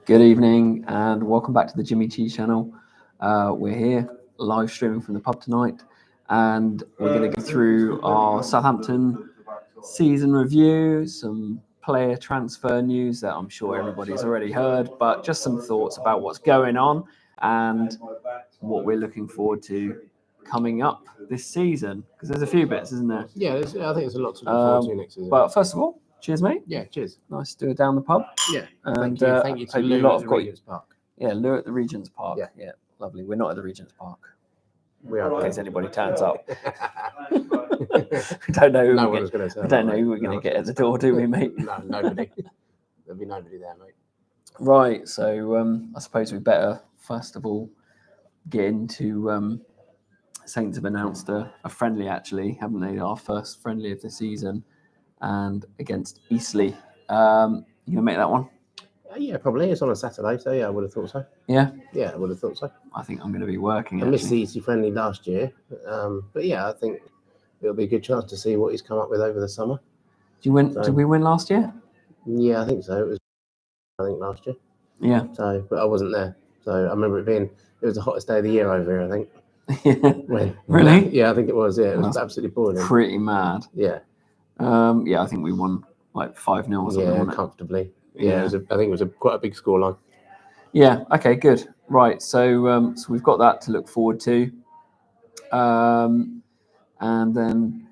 Good evening and welcome back to the Jimmy Cheese channel. We're here live streaming from the pub tonight and we're going to go through our Southampton season review, some player transfer news that I'm sure everybody's already heard, but just some thoughts about what's going on and what we're looking forward to coming up this season, because there's a few bits, isn't there? Yeah, I think there's a lot to look forward to next season. But first of all, cheers, mate. Yeah, cheers. Nice to do it down the pub. Yeah, and thank you to Lou at the Regent's Park. Yeah, Lou at the Regent's Park. Yeah, lovely. We're not at the Regent's Park. We are. In case anybody turns up. We don't know. No one was going to turn up. We don't know who we're going to get at the door, do we, mate? No, nobody. There'll be nobody there, mate. Right. So I suppose we better first of all get into. Saints have announced a friendly, actually, haven't they? Our first friendly of the season, and against Eastleigh. You gonna make that one? Yeah, probably. It's on a Saturday, so yeah, I would have thought so. Yeah? Yeah, I would have thought so. I think I'm going to be working, I missed the Eastleigh friendly last year, but yeah, I think it'll be a good chance to see what he's come up with over the summer. Did we win last year? Yeah, I think so. It was, last year. Yeah. So, but I wasn't there. So I remember it was the hottest day of the year over here, I think. Really? Yeah, I think it was. Yeah, it was absolutely boiling. Pretty mad. Yeah. Yeah, I think we won like 5-0 or something. Yeah, comfortably. Yeah, I think it was quite a big scoreline. Yeah. Okay. Good. Right. So we've got that to look forward to. And then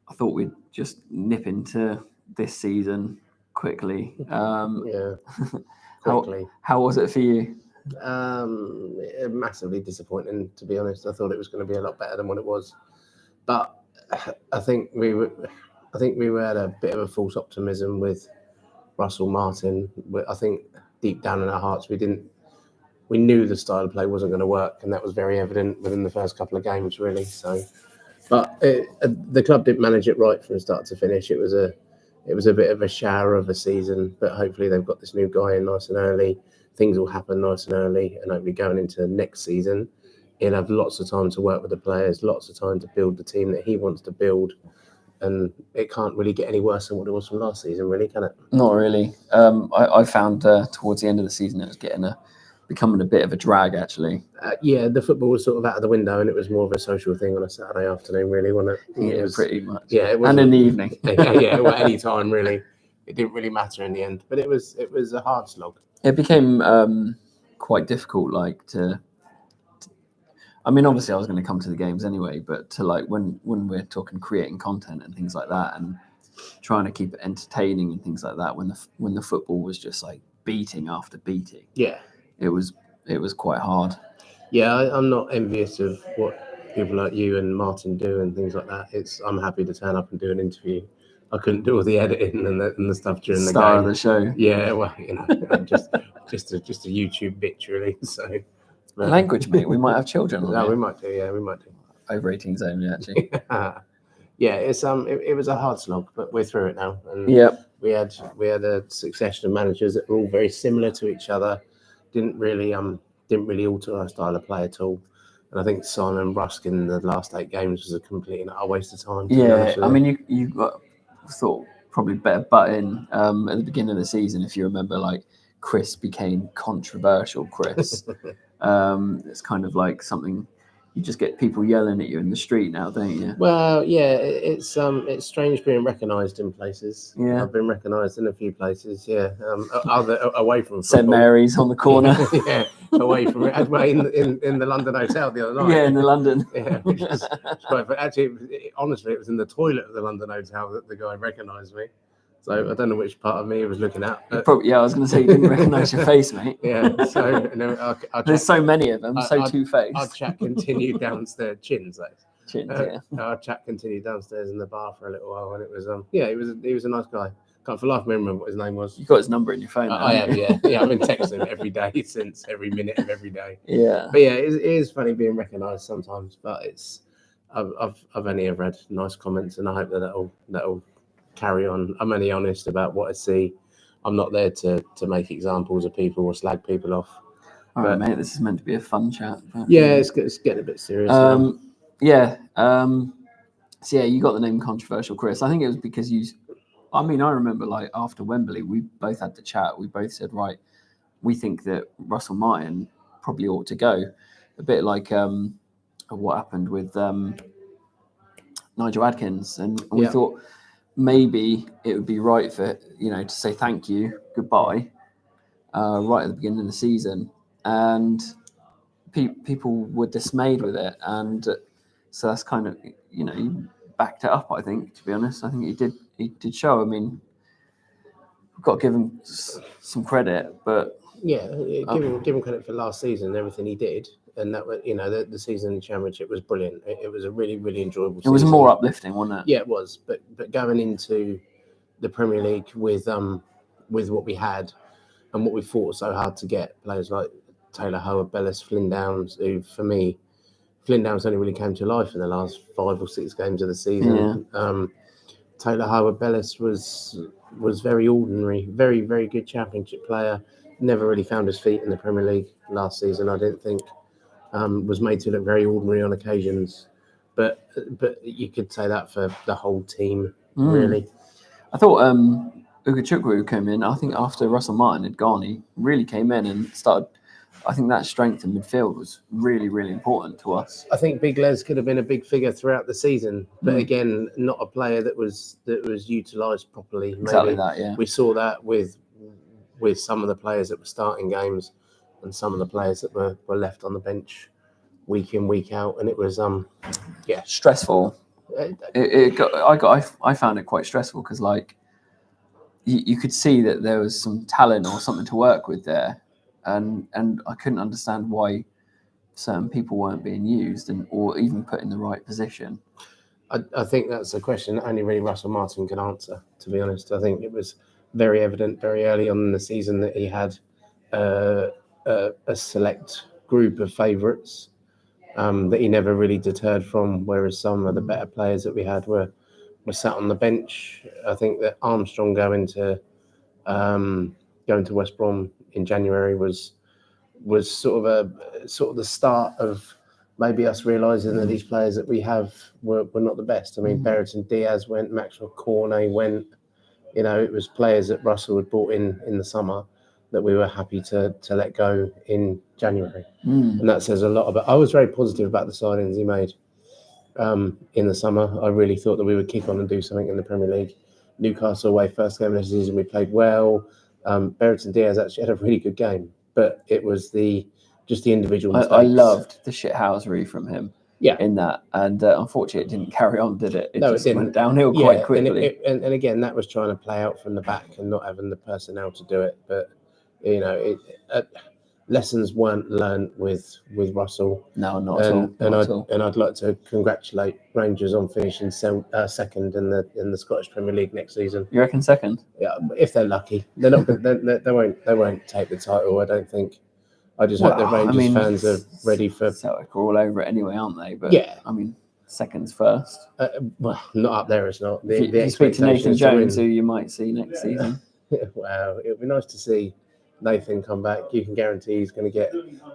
I thought we'd just nip into this season quickly. Yeah. Quickly. How was it for you? Massively disappointing, to be honest. I thought it was going to be a lot better than what it was, but I think we had a bit of a false optimism with Russell Martin. I think deep down in our hearts we knew the style of play wasn't going to work, and that was very evident within the first couple of games, really. So, but the club didn't manage it right from start to finish. It was a bit of a shower of a season, but hopefully they've got this new guy in nice and early. Things will happen nice and early, and hopefully going into next season, he'll have lots of time to work with the players, lots of time to build the team that he wants to build, and it can't really get any worse than what it was from last season, really, can it? Not really. I found towards the end of the season it was becoming a bit of a drag, actually. Yeah, the football was sort of out of the window, and it was more of a social thing on a Saturday afternoon, really, wasn't it? Yeah, it was, pretty much. Yeah, and in the evening. yeah, well, any time really. It didn't really matter in the end, but it was a hard slog. It became quite difficult, I mean, obviously I was going to come to the games anyway, but to when we're talking creating content and things like that, and trying to keep it entertaining and things like that, when the football was just beating after beating, yeah, it was quite hard. Yeah, I'm not envious of what people like you and Martin do and things like that. I'm happy to turn up and do an interview. I couldn't do all the editing and the stuff during the Star game. of the show. Yeah, well, just a YouTube bit, really. So language, mate. We might have children. No, we might do. Yeah, we might do. Over 18s only, actually. Yeah, it was a hard slog, but we're through it now. And yep. We had a succession of managers that were all very similar to each other. Didn't really alter our style of play at all. And I think Simon Rusk in the last 8 games was a complete and utter waste of time. Yeah, I mean, you thought probably better butt in at the beginning of the season, if you remember, Chris became controversial Chris. It's kind of like something you just get people yelling at you in the street now, don't you? Well, yeah, it's strange being recognised in places. Yeah, I've been recognised in a few places. Yeah, away from St Mary's on the corner. Yeah, away from it. In the London hotel the other night. Yeah, in the London. Yeah, which is quite. But actually, honestly, it was in the toilet of the London hotel that the guy recognised me. So I don't know which part of me he was looking at. Probably, yeah, I was going to say you didn't recognise your face, mate. Yeah, so there's so many of them, two-faced. Our chat continued downstairs, chins, yeah. Our chat continued downstairs in the bar for a little while, and it was he was a nice guy. Can't for life remember what his name was. You got his number in your phone. I have, yeah. I've been texting him every day since every minute of every day. Yeah, but yeah, it is funny being recognised sometimes, but I've only ever had nice comments, and I hope that'll carry on. I'm only honest about what I see. I'm not there to make examples of people or slag people off. All right, mate, this is meant to be a fun chat. But, yeah, it's getting a bit serious. Yeah. So yeah, you got the name Controversial Chris. I think it was because I remember after Wembley, we both had the chat. We both said, right, we think that Russell Martin probably ought to go. A bit like what happened with Nigel Adkins, and we thought maybe it would be right for to say thank you, goodbye, right at the beginning of the season, and people were dismayed with it, and so that's kind of he backed it up. I think, to be honest, I think he did show. I mean, we've got to give him some credit, but give him credit for last season and everything he did. And that was, the season in the Championship was brilliant. It was a really, really enjoyable season. It was more uplifting, wasn't it? Yeah, it was. But going into the Premier League with what we had and what we fought so hard to get, players like Taylor Howard, Bellis, Flynn Downs, who for me, Flynn Downs only really came to life in the last 5 or 6 games of the season. Yeah. Taylor Howard, Bellis was very ordinary, very, very good Championship player. Never really found his feet in the Premier League last season, I didn't think. Was made to look very ordinary on occasions, but you could say that for the whole team, really. I thought Ugachukwu came in. I think after Russell Martin had gone, he really came in and started. I think that strength in midfield was really, really important to us. I think Big Les could have been a big figure throughout the season, but again, not a player that was utilised properly. Maybe. Exactly that, yeah. We saw that with some of the players that were starting games and some of the players that were left on the bench week in, week out, and it was stressful. I found it quite stressful because you could see that there was some talent or something to work with there, and I couldn't understand why certain people weren't being used or even put in the right position. I think that's a question that only really Russell Martin can answer, to be honest. I think it was very evident very early on in the season that he had a select group of favourites that he never really deterred from, whereas some of the better players that we had were sat on the bench. I think that Armstrong going to West Brom in January was sort of the start of maybe us realising that these players that we have were not the best. I mean, Berrington Diaz went, Maxwell Cornet went. It was players that Russell had brought in the summer that we were happy to let go in January. And that says a lot about. I was very positive about the signings he made in the summer. I really thought that we would kick on and do something in the Premier League. Newcastle away, first game of the season, we played well. Berrington Diaz actually had a really good game, but it was just the individual mistakes. I loved the shithousery from him. Yeah, in that, and unfortunately, it didn't carry on, did it? It just went downhill quite quickly. And again, that was trying to play out from the back and not having the personnel to do it. But lessons weren't learnt with Russell. No, not at all. And I'd like to congratulate Rangers on finishing second in the Scottish Premier League next season. You reckon second? Yeah, if they're lucky. They're not. They won't take the title, I don't think. I just hope the Rangers fans are ready for. Celtic are all over it anyway, aren't they? But yeah, I mean, second's first. Well, not up there. It's not. If you speak to Nathan Jones, who you might see next season. Wow, it would be nice to see Nathan come back. You can guarantee he's going to get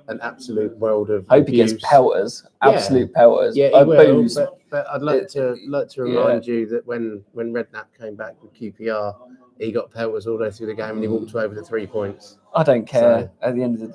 an absolute world of. I hope he gets pelters, absolute pelters. Yeah, he will. But I'd like to remind you that when Redknapp came back with QPR, he got pelters all the way through the game and he walked over the 3 points. I don't care. At the end of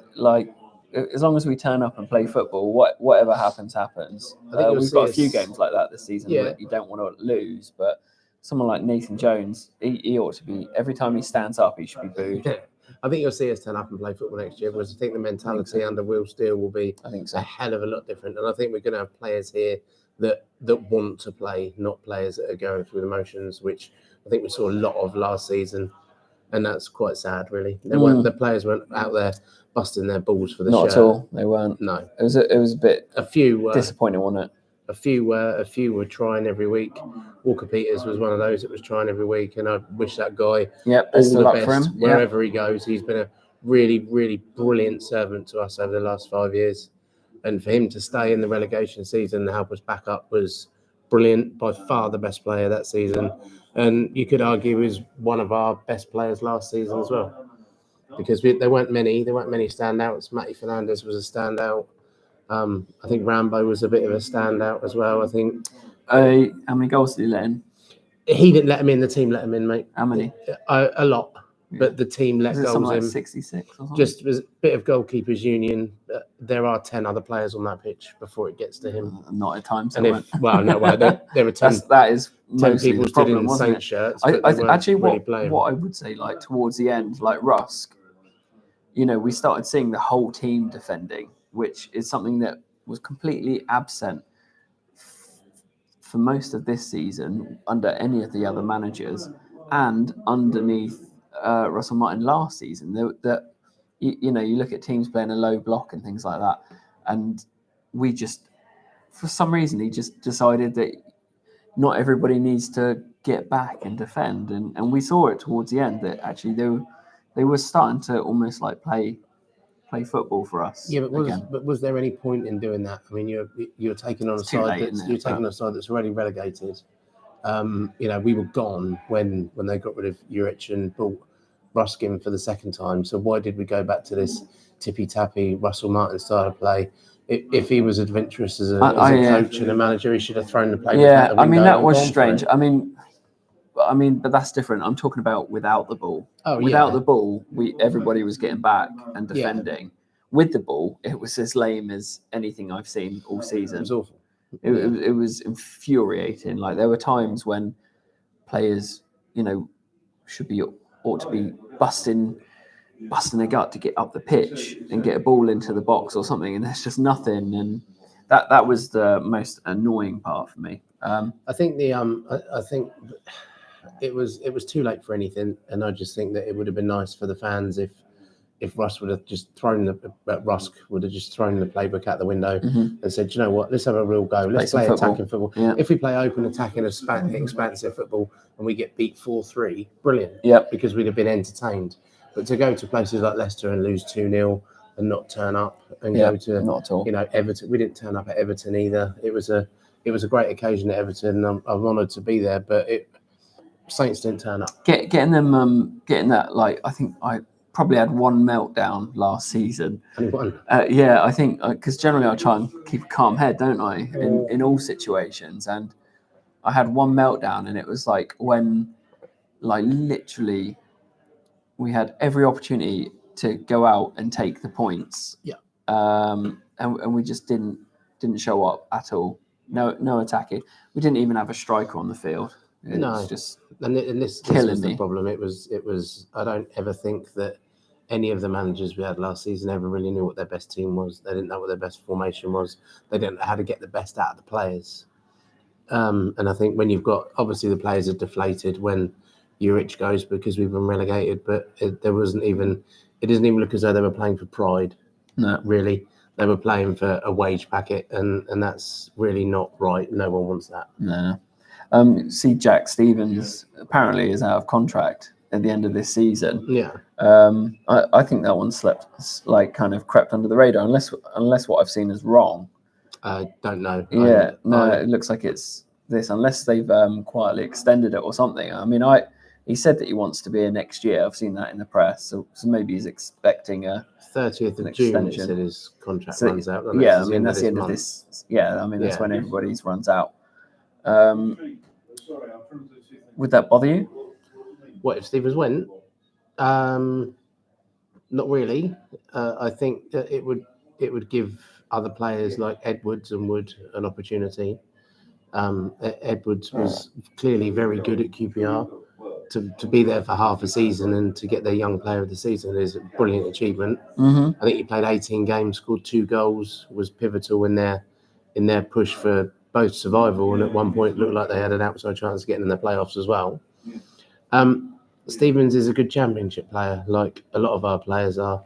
as long as we turn up and play football, whatever happens. We've got a few games like that this season that you don't want to lose, but someone like Nathan Jones, he ought to be, every time he stands up, he should be booed. Yeah. I think you'll see us turn up and play football next year, because I think the mentality under Will Steele will be a hell of a lot different. And I think we're going to have players here that want to play, not players that are going through the motions, which I think we saw a lot of last season. And that's quite sad, really. The players weren't out there busting their balls for the show. Not at all. They weren't. No. It was a bit disappointing, wasn't it? A few were trying every week. Walker Peters was one of those that was trying every week, and I wish that guy all the best for him. Wherever he goes. He's been a really, really brilliant servant to us over the last 5 years. And for him to stay in the relegation season and help us back up was brilliant. By far the best player that season. And you could argue he was one of our best players last season as well. Because there weren't many standouts. Matty Fernandez was a standout. I think Rambo was a bit of a standout as well. I think. How many goals did he let in? He didn't let him in. The team let him in, mate. How many? A lot. but the team let Was it goals something like in. 66 or something? Just as a bit of goalkeepers union. There are 10 other players on that pitch before it gets to him. Not at times. And if there were 10, that is 10 mostly people the stood problem, in wasn't Saints it? shirts, but they weren't Actually, really playing. what I would say, like towards the end, like Rusk, we started seeing the whole team defending, which is something that was completely absent for most of this season under any of the other managers, and underneath Russell Martin last season. That you look at teams playing a low block and things like that, and we just, for some reason, he just decided that not everybody needs to get back and defend, and we saw it towards the end that actually they were starting to almost like play football for us. Yeah, but was there any point in doing that? I mean, you're taking on a side that's already relegated. We were gone when they got rid of Juric and brought Ruskin for the second time. So why did we go back to this tippy-tappy Russell Martin style of play? If he was adventurous as a coach and a manager, he should have thrown the play out the window. I mean, that was strange. I mean, but that's different. I'm talking about without the ball. Without the ball, everybody was getting back and defending. Yeah. With the ball, it was as lame as anything I've seen all season. It was awful. It was infuriating. Like there were times when players, ought to be busting their gut to get up the pitch and get a ball into the box or something, and there's just nothing. And that was the most annoying part for me. I think I think it was too late for anything, and I just think that it would have been nice for the fans if Rusk would have just thrown the playbook out the window and said, you know what, let's have a real go. Let's play attacking football. Yeah. If we play open attacking, expansive football, and we get beat 4-3, brilliant. Yeah. Because we'd have been entertained. But to go to places like Leicester and lose 2-0 and not turn up and go to not at all. Everton, we didn't turn up at Everton either. It was a great occasion at Everton. I'm honoured to be there, but Saints didn't turn up. Getting that, like, I think I probably had one meltdown last season. Only one? Yeah, I think, because generally I try and keep a calm head, don't I, in all situations. And I had one meltdown, and it was like when, like, literally we had every opportunity to go out and take the points. Yeah. And we just didn't show up at all. No attacking. We didn't even have a striker on the field. It was just this was the problem. It was. I don't ever think that any of the managers we had last season ever really knew what their best team was. They didn't know what their best formation was. They didn't know how to get the best out of the players. And I think when you've got, obviously the players are deflated when Juric goes because we've been relegated, but it doesn't even look as though they were playing for pride. No, really. They were playing for a wage packet, and that's really not right. No one wants that. No. See, Jack Stevens apparently is out of contract at the end of this season. Yeah. I think that one kind of crept under the radar, unless what I've seen is wrong. I don't know. Yeah, it looks like it's this, unless they've quietly extended it or something. I mean, he said that he wants to be here next year. I've seen that in the press, so maybe he's expecting a 30th of June. He said his contract runs out. Yeah, I mean that's the end of this. Yeah, I mean that's when everybody's runs out. Would that bother you? What if Stevens went? Not really. I think that it would give other players like Edwards and Wood an opportunity. Edwards was clearly very good at QPR. To be there for half a season and to get their young player of the season is a brilliant achievement. Mm-hmm. I think he played 18 games, scored 2 goals, was pivotal in their push for both survival, and at one point looked like they had an outside chance of getting in the playoffs as well. Stevens is a good championship player, like a lot of our players are.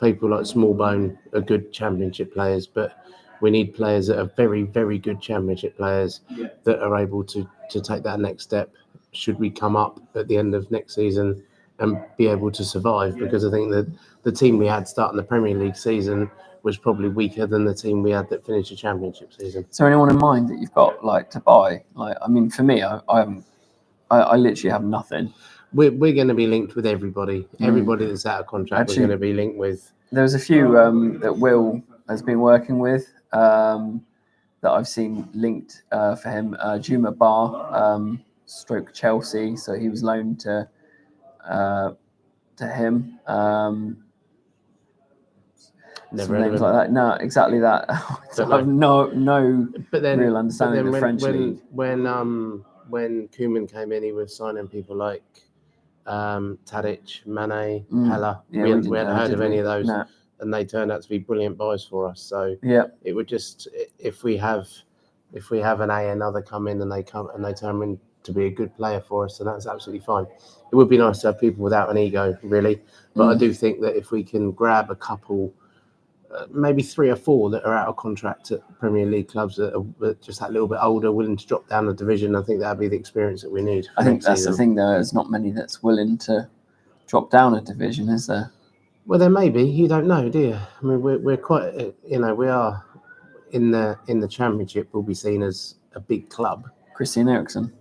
People like Smallbone are good championship players, but we need players that are very, very good championship players that are able to take that next step should we come up at the end of next season and be able to survive, because I think that the team we had starting the Premier League season was probably weaker than the team we had that finished the Championship season. Is there anyone in mind that you've got to buy? I mean, for me, I literally have nothing. We're going to be linked with everybody. Everybody that's out of contract, we're going to be linked with. There's a few that Will has been working with that I've seen linked for him. Juma Bar, stroke Chelsea. So he was loaned to to him. Never Some heard of names him. like that. No, exactly that. So I have no But then, real understanding of the French league. when Koeman came in, he was signing people like Tadic, Mane, Pella. Yeah, we hadn't didn't know, heard did of we? any of those, No. and they turned out to be brilliant buys for us. So Yeah, it would just, if we have another come in and they turn in to be a good player for us, then that's absolutely fine. It would be nice to have people without an ego, really. But I do think that if we can grab a couple, maybe 3 or 4 that are out of contract at Premier League clubs that are just that little bit older, willing to drop down the division, I think that'd be the experience that we need. I think that's the thing, though. There's not many that's willing to drop down a division, is there? Well, there may be. You don't know, do you? I mean, we're quite, we are in the Championship. We'll be seen as a big club. Christian Eriksen.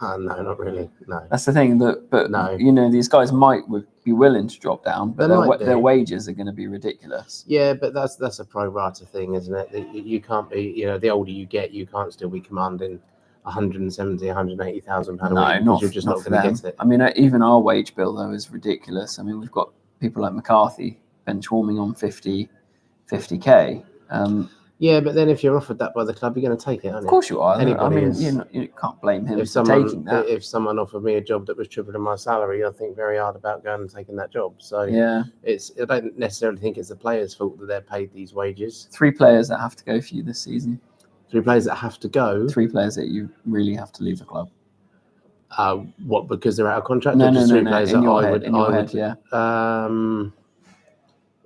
No, not really. No. That's the thing. But No. These guys might be willing to drop down, but their wages are going to be ridiculous. Yeah, but that's a pro rata thing, isn't it? You can't be. The older you get, you can't still be commanding 170,000, 180,000 pound a week because you're just not going to get it. I mean, even our wage bill though is ridiculous. I mean, we've got people like McCarthy bench warming on 50k. Yeah, but then if you're offered that by the club, you're going to take it, aren't you? Of course you are. Anybody I mean, is. you can't blame him If for taking that. If someone offered me a job that was tripling my salary, I think very hard about going and taking that job. So yeah, I don't necessarily think it's the players' fault that they're paid these wages. 3 players that have to go for you this season. 3 players that have to go. 3 players that you really have to leave the club. What? Because they're out of contract? No. Players in that your I head, would, yeah.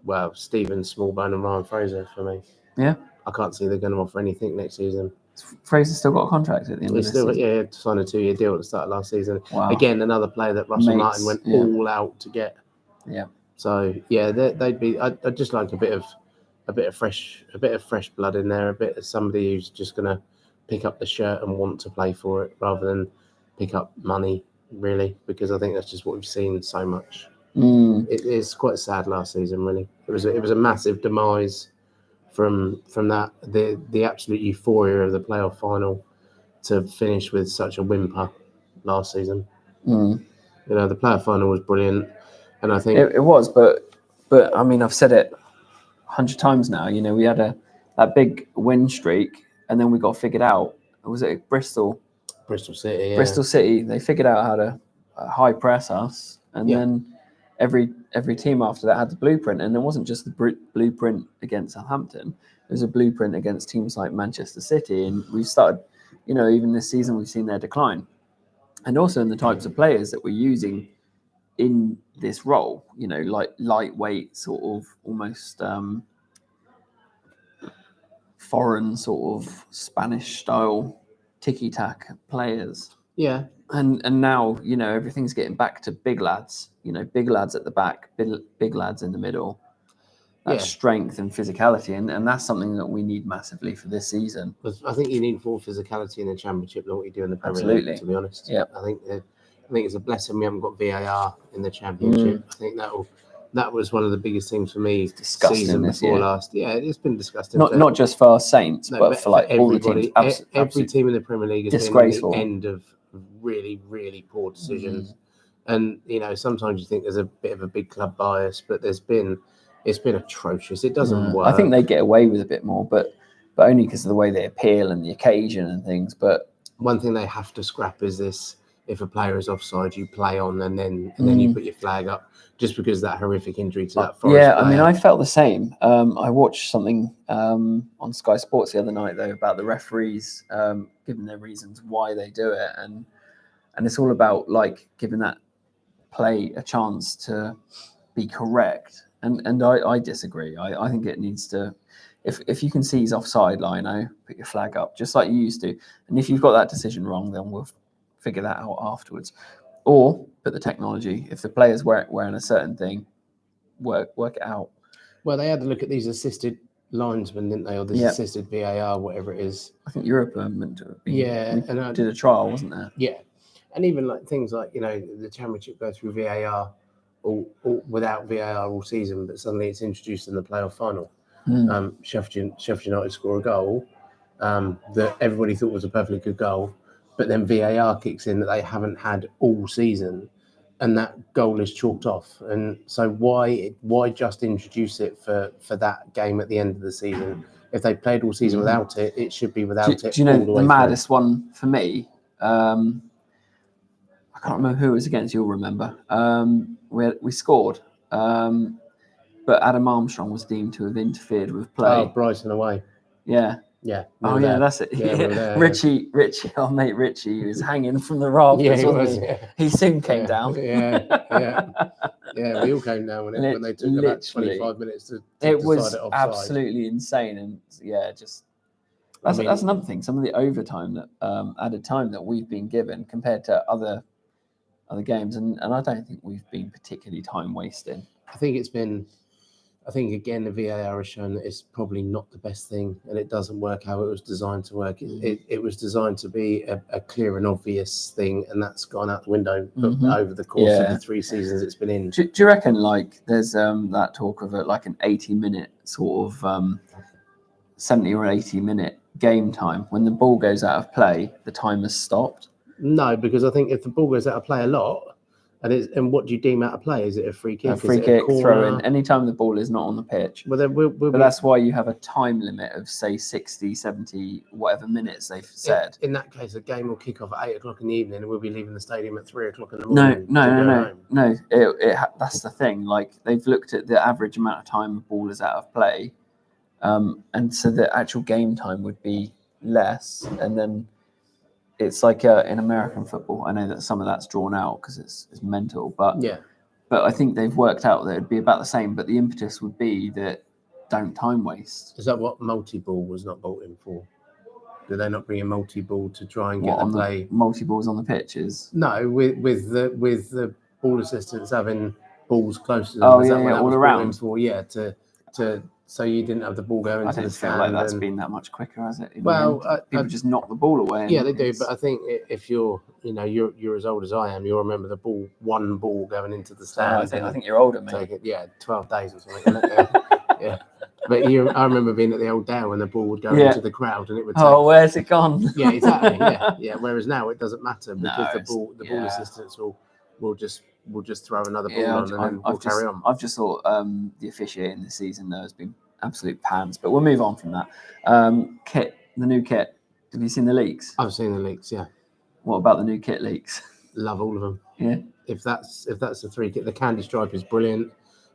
Well, Stephen Smallbone and Ryan Fraser for me. Yeah. I can't see they're going to offer anything next season. Fraser's still got a contract at the end of this season. Yeah, signed a 2-year deal at the start of last season. Wow. Again, another player that Russell Martin went all out to get. Yeah. So yeah, they'd be. I'd just like a bit of fresh blood in there, a bit of somebody who's just going to pick up the shirt and want to play for it rather than pick up money, really, because I think that's just what we've seen so much. It's quite sad last season, really. It was a massive demise from that, the absolute euphoria of the playoff final to finish with such a whimper last season. The playoff final was brilliant, and I think it was, but I mean, I've said it 100 times now. We had that big win streak, and then we got figured out. Was it Bristol City? Yeah. Bristol City. They figured out how to high press us, and then every team after that had the blueprint, and it wasn't just the blueprint against Southampton. It was a blueprint against teams like Manchester City, and we've started, even this season we've seen their decline, and also in the types of players that we're using in this role. Like lightweight, sort of almost foreign, sort of Spanish style tiki-taka players. Yeah. And now, everything's getting back to big lads, big lads at the back, big lads in the middle. That's strength and physicality. And that's something that we need massively for this season. I think you need more physicality in the Championship than what you do in the Premier League, to be honest. Yeah. I think it's a blessing we haven't got VAR in the Championship. I think that was one of the biggest things for me season before last. Yeah, it's been disgusting. Not just for our Saints, but for like all the teams. Every team in the Premier League has disgraceful. been at the end of really, really poor decisions. And sometimes you think there's a bit of a big club bias, but it's been atrocious. It doesn't work. I think they get away with a bit more, but only because of the way they appeal and the occasion and things. But one thing they have to scrap is this: if a player is offside, you play on, and then you put your flag up, just because of that horrific injury to that Forest player. I mean, I felt the same. I watched something on Sky Sports the other night though about the referees giving their reasons why they do it, and it's all about like giving that play a chance to be correct. And I disagree. I think it needs to, if you can see he's offside, Lino, put your flag up, just like you used to. And if you've got that decision wrong, then we'll figure that out afterwards. Or put the technology. If the player's wearing a certain thing, work it out. Well, they had to look at these assisted linesmen, didn't they? Or this assisted VAR, whatever it is. I think Europe meant to have been. Yeah. And did a trial, wasn't there? Yeah. And even like things like, the Championship go through VAR all without VAR all season, but suddenly it's introduced in the playoff final. Sheffield United score a goal that everybody thought was a perfectly good goal, but then VAR kicks in that they haven't had all season, and that goal is chalked off. And so why just introduce it for that game at the end of the season? If they played all season without it, it should be without it. Do you know all the the way maddest one for me? I can't remember who it was against. You'll remember. We scored, but Adam Armstrong was deemed to have interfered with play. Oh, Brighton away. Yeah. Yeah. Oh yeah, that's it. Yeah, we were there, Richie, our mate Richie, he was hanging from the rafters. Yeah, he wasn't was. he? Yeah. He soon came down. Yeah, we all came down when they took about 25 minutes to it decide was it offside. Absolutely insane, and that's another thing. Some of the overtime that added time that we've been given compared to other games, and I don't think we've been particularly time wasting. I think again the VAR has shown that it's probably not the best thing, and it doesn't work how it was designed to work. It was designed to be a clear and obvious thing, and that's gone out the window over the course of the 3 seasons it's been in. Do you reckon there's that talk of like an 80-minute sort of 70 or 80-minute game time when the ball goes out of play, the time has stopped? No, because I think if the ball goes out of play a lot, and what do you deem out of play? Is it a free kick? A free kick, throw in, anytime the ball is not on the pitch. Well, then but that's why you have a time limit of, say, 60, 70, whatever minutes they've said. In that case, a game will kick off at 8 o'clock in the evening, and we'll be leaving the stadium at 3 o'clock in the morning. No. That's the thing. Like, they've looked at the average amount of time a ball is out of play, and so the actual game time would be less, and then it's like in American football. I know that some of that's drawn out because it's mental, but I think they've worked out that it'd be about the same. But the impetus would be that don't time waste. Is that what multi-ball was not bought in for? Did they not bring a multi-ball to try and get the play? Multi-balls on the pitches? No, with the ball assistants having balls close to them. All around. So you didn't have the ball going into the stand. I don't feel like that's been that much quicker, has it? People just knock the ball away. Yeah, they do. But I think if you're as old as I am, you'll remember the one ball going into the stand. I think you're older, mate. 12 days or something. Yeah. But I remember being at the old Dale when the ball would go into the crowd and it would. Where's it gone? Yeah, exactly. Yeah. Whereas now it doesn't matter because the ball assistants will just throw another ball on and then we'll carry on. I've just thought the officiating this season though has been absolute pants, but we'll move on from that. Kit, the new kit. Have you seen the leaks? I've seen the leaks. Yeah. What about the new kit leaks? Love all of them. Yeah. If that's the 3 kit, the candy stripe is brilliant.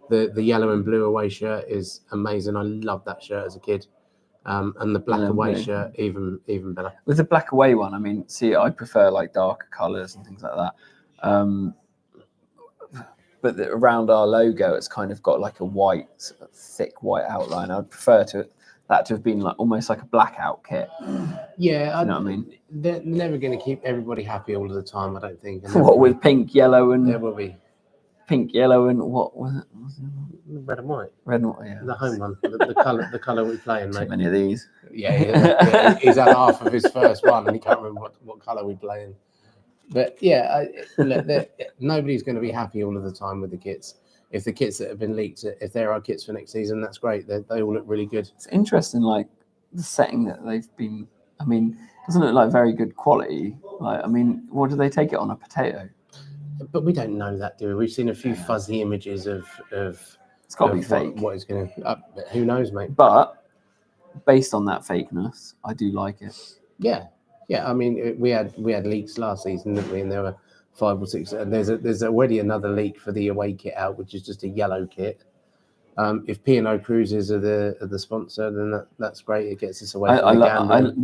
The yellow and blue away shirt is amazing. I loved that shirt as a kid. And the black away shirt even better. With the black away one, I mean, I prefer like darker colours and things like that. But around our logo, it's kind of got like a white, sort of thick white outline. I'd prefer that to have been like almost like a blackout kit. Yeah, you know what I mean? They're never going to keep everybody happy all of the time, I don't think. What with pink, yellow, and there will be pink, yellow, and what was it? Red and white. Red and white, yeah. The home one, the colour we're playing, mate. Too many of these. Yeah, he's had half of his first one, and he can't remember what colour we're playing. But yeah, nobody's going to be happy all of the time with the kits. If the kits that have been leaked, if there are kits for next season, that's great. They all look really good. It's interesting, like the setting that they've been. I mean, doesn't look like very good quality. Like, I mean, what do they take it on, a potato? But we don't know that, do we? We've seen a few fuzzy images of. It's got to be fake. What is going to? Who knows, mate? But based on that fakeness, I do like it. Yeah, I mean, we had leaks last season, didn't we? And there were 5 or 6. And there's already another leak for the away kit out, which is just a yellow kit. If P&O Cruises are the sponsor, then that's great. It gets us away from the gambling.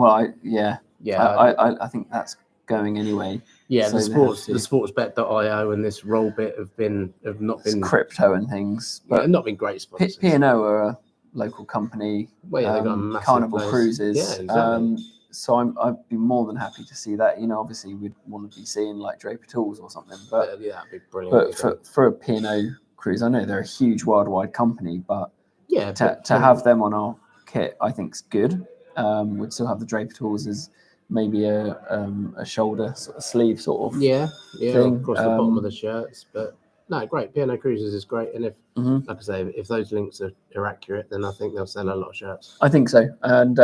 I think that's going anyway. Yeah, so the sportsbet.io and this Rollbit have not been crypto and things, but not been great sponsors. P&O are a local company. Well, yeah, they've got a massive Carnival place. Cruises. Yeah, exactly. So I'd be more than happy to see that. You know, obviously we'd want to be seeing like Draper Tools or something. But yeah, that'd be brilliant. But for a P&O cruise, I know they're a huge worldwide company, but yeah, to have them on our kit, I think's good. We'd still have the Draper Tools as maybe a shoulder sort of sleeve sort of thing across the bottom of the shirts. But no, great. P&O Cruises is great, and if like I say, if those links are accurate, then I think they'll sell a lot of shirts. I think so, and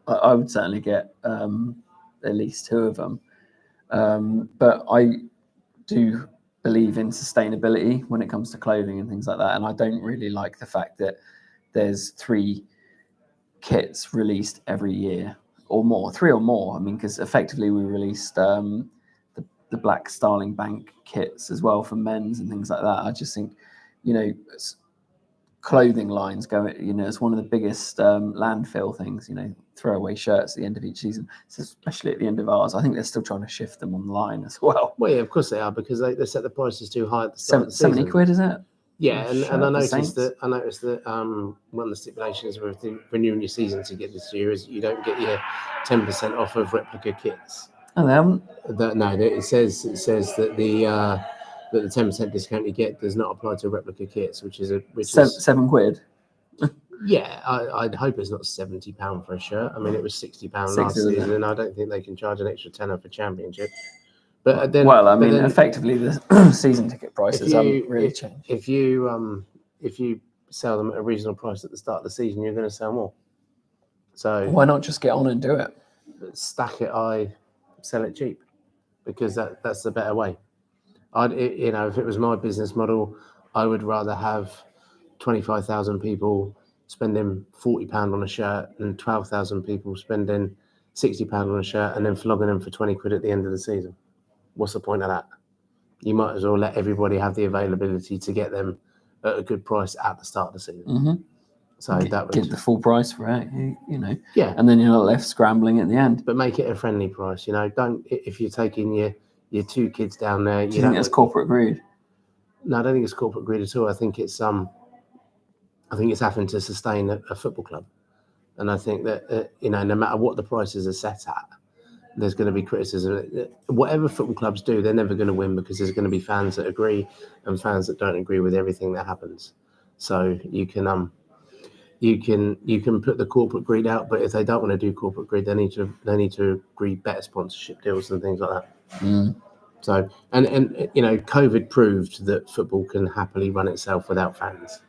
I would certainly get at least 2 of them. But I do believe in sustainability when it comes to clothing and things like that. And I don't really like the fact that there's 3 kits released every year or more, 3 or more. I mean, because effectively we released the Black Starling Bank kits as well for men's and things like that. I just think, clothing lines go, it's one of the biggest landfill things, throwaway shirts at the end of each season, so especially at the end of ours. I think they're still trying to shift them online as well. Well, yeah, of course they are, because they set the prices too high at the start of the season. 70 quid, is it? Yeah, and I noticed that one of the stipulations with renewing your season ticket this year is you don't get your 10% off of replica kits. Oh, they haven't? It says that the 10% discount you get does not apply to replica kits, which is 7 quid. Yeah, I'd hope it's not £70 for a shirt. I mean, it was £60 last season, and I don't think they can charge an extra tenner for Championship. But then, effectively, the season ticket prices haven't really changed. If you sell them at a reasonable price at the start of the season, you're going to sell more. So why not just get on and do it? Stack it high, sell it cheap, because that's the better way. If it was my business model, I would rather have 25,000 people spending £40 on a shirt than 12,000 people spending £60 on a shirt and then flogging them for 20 quid at the end of the season. What's the point of that? You might as well let everybody have the availability to get them at a good price at the start of the season. Mm-hmm. So that would get the full price for it, Yeah, and then you're not left scrambling at the end. But make it a friendly price. Don't, if you're taking your 2 kids down there. Do you think that's corporate greed? No, I don't think it's corporate greed at all. I think it's having to sustain a football club, and I think that no matter what the prices are set at, there's going to be criticism. Whatever football clubs do, they're never going to win, because there's going to be fans that agree and fans that don't agree with everything that happens. So you can put the corporate greed out, but if they don't want to do corporate greed, they need to agree better sponsorship deals and things like that. Mm. So and COVID proved that football can happily run itself without fans.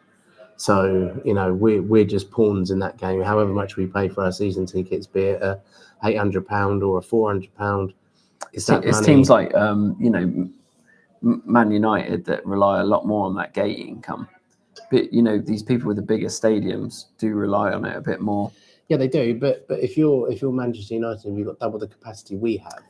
So we're just pawns in that game. However much we pay for our season tickets, be it a £800 or a £400, it's teams like Man United that rely a lot more on that gate income. But these people with the bigger stadiums do rely on it a bit more. Yeah, they do. But if you're Manchester United and you've got double the capacity we have,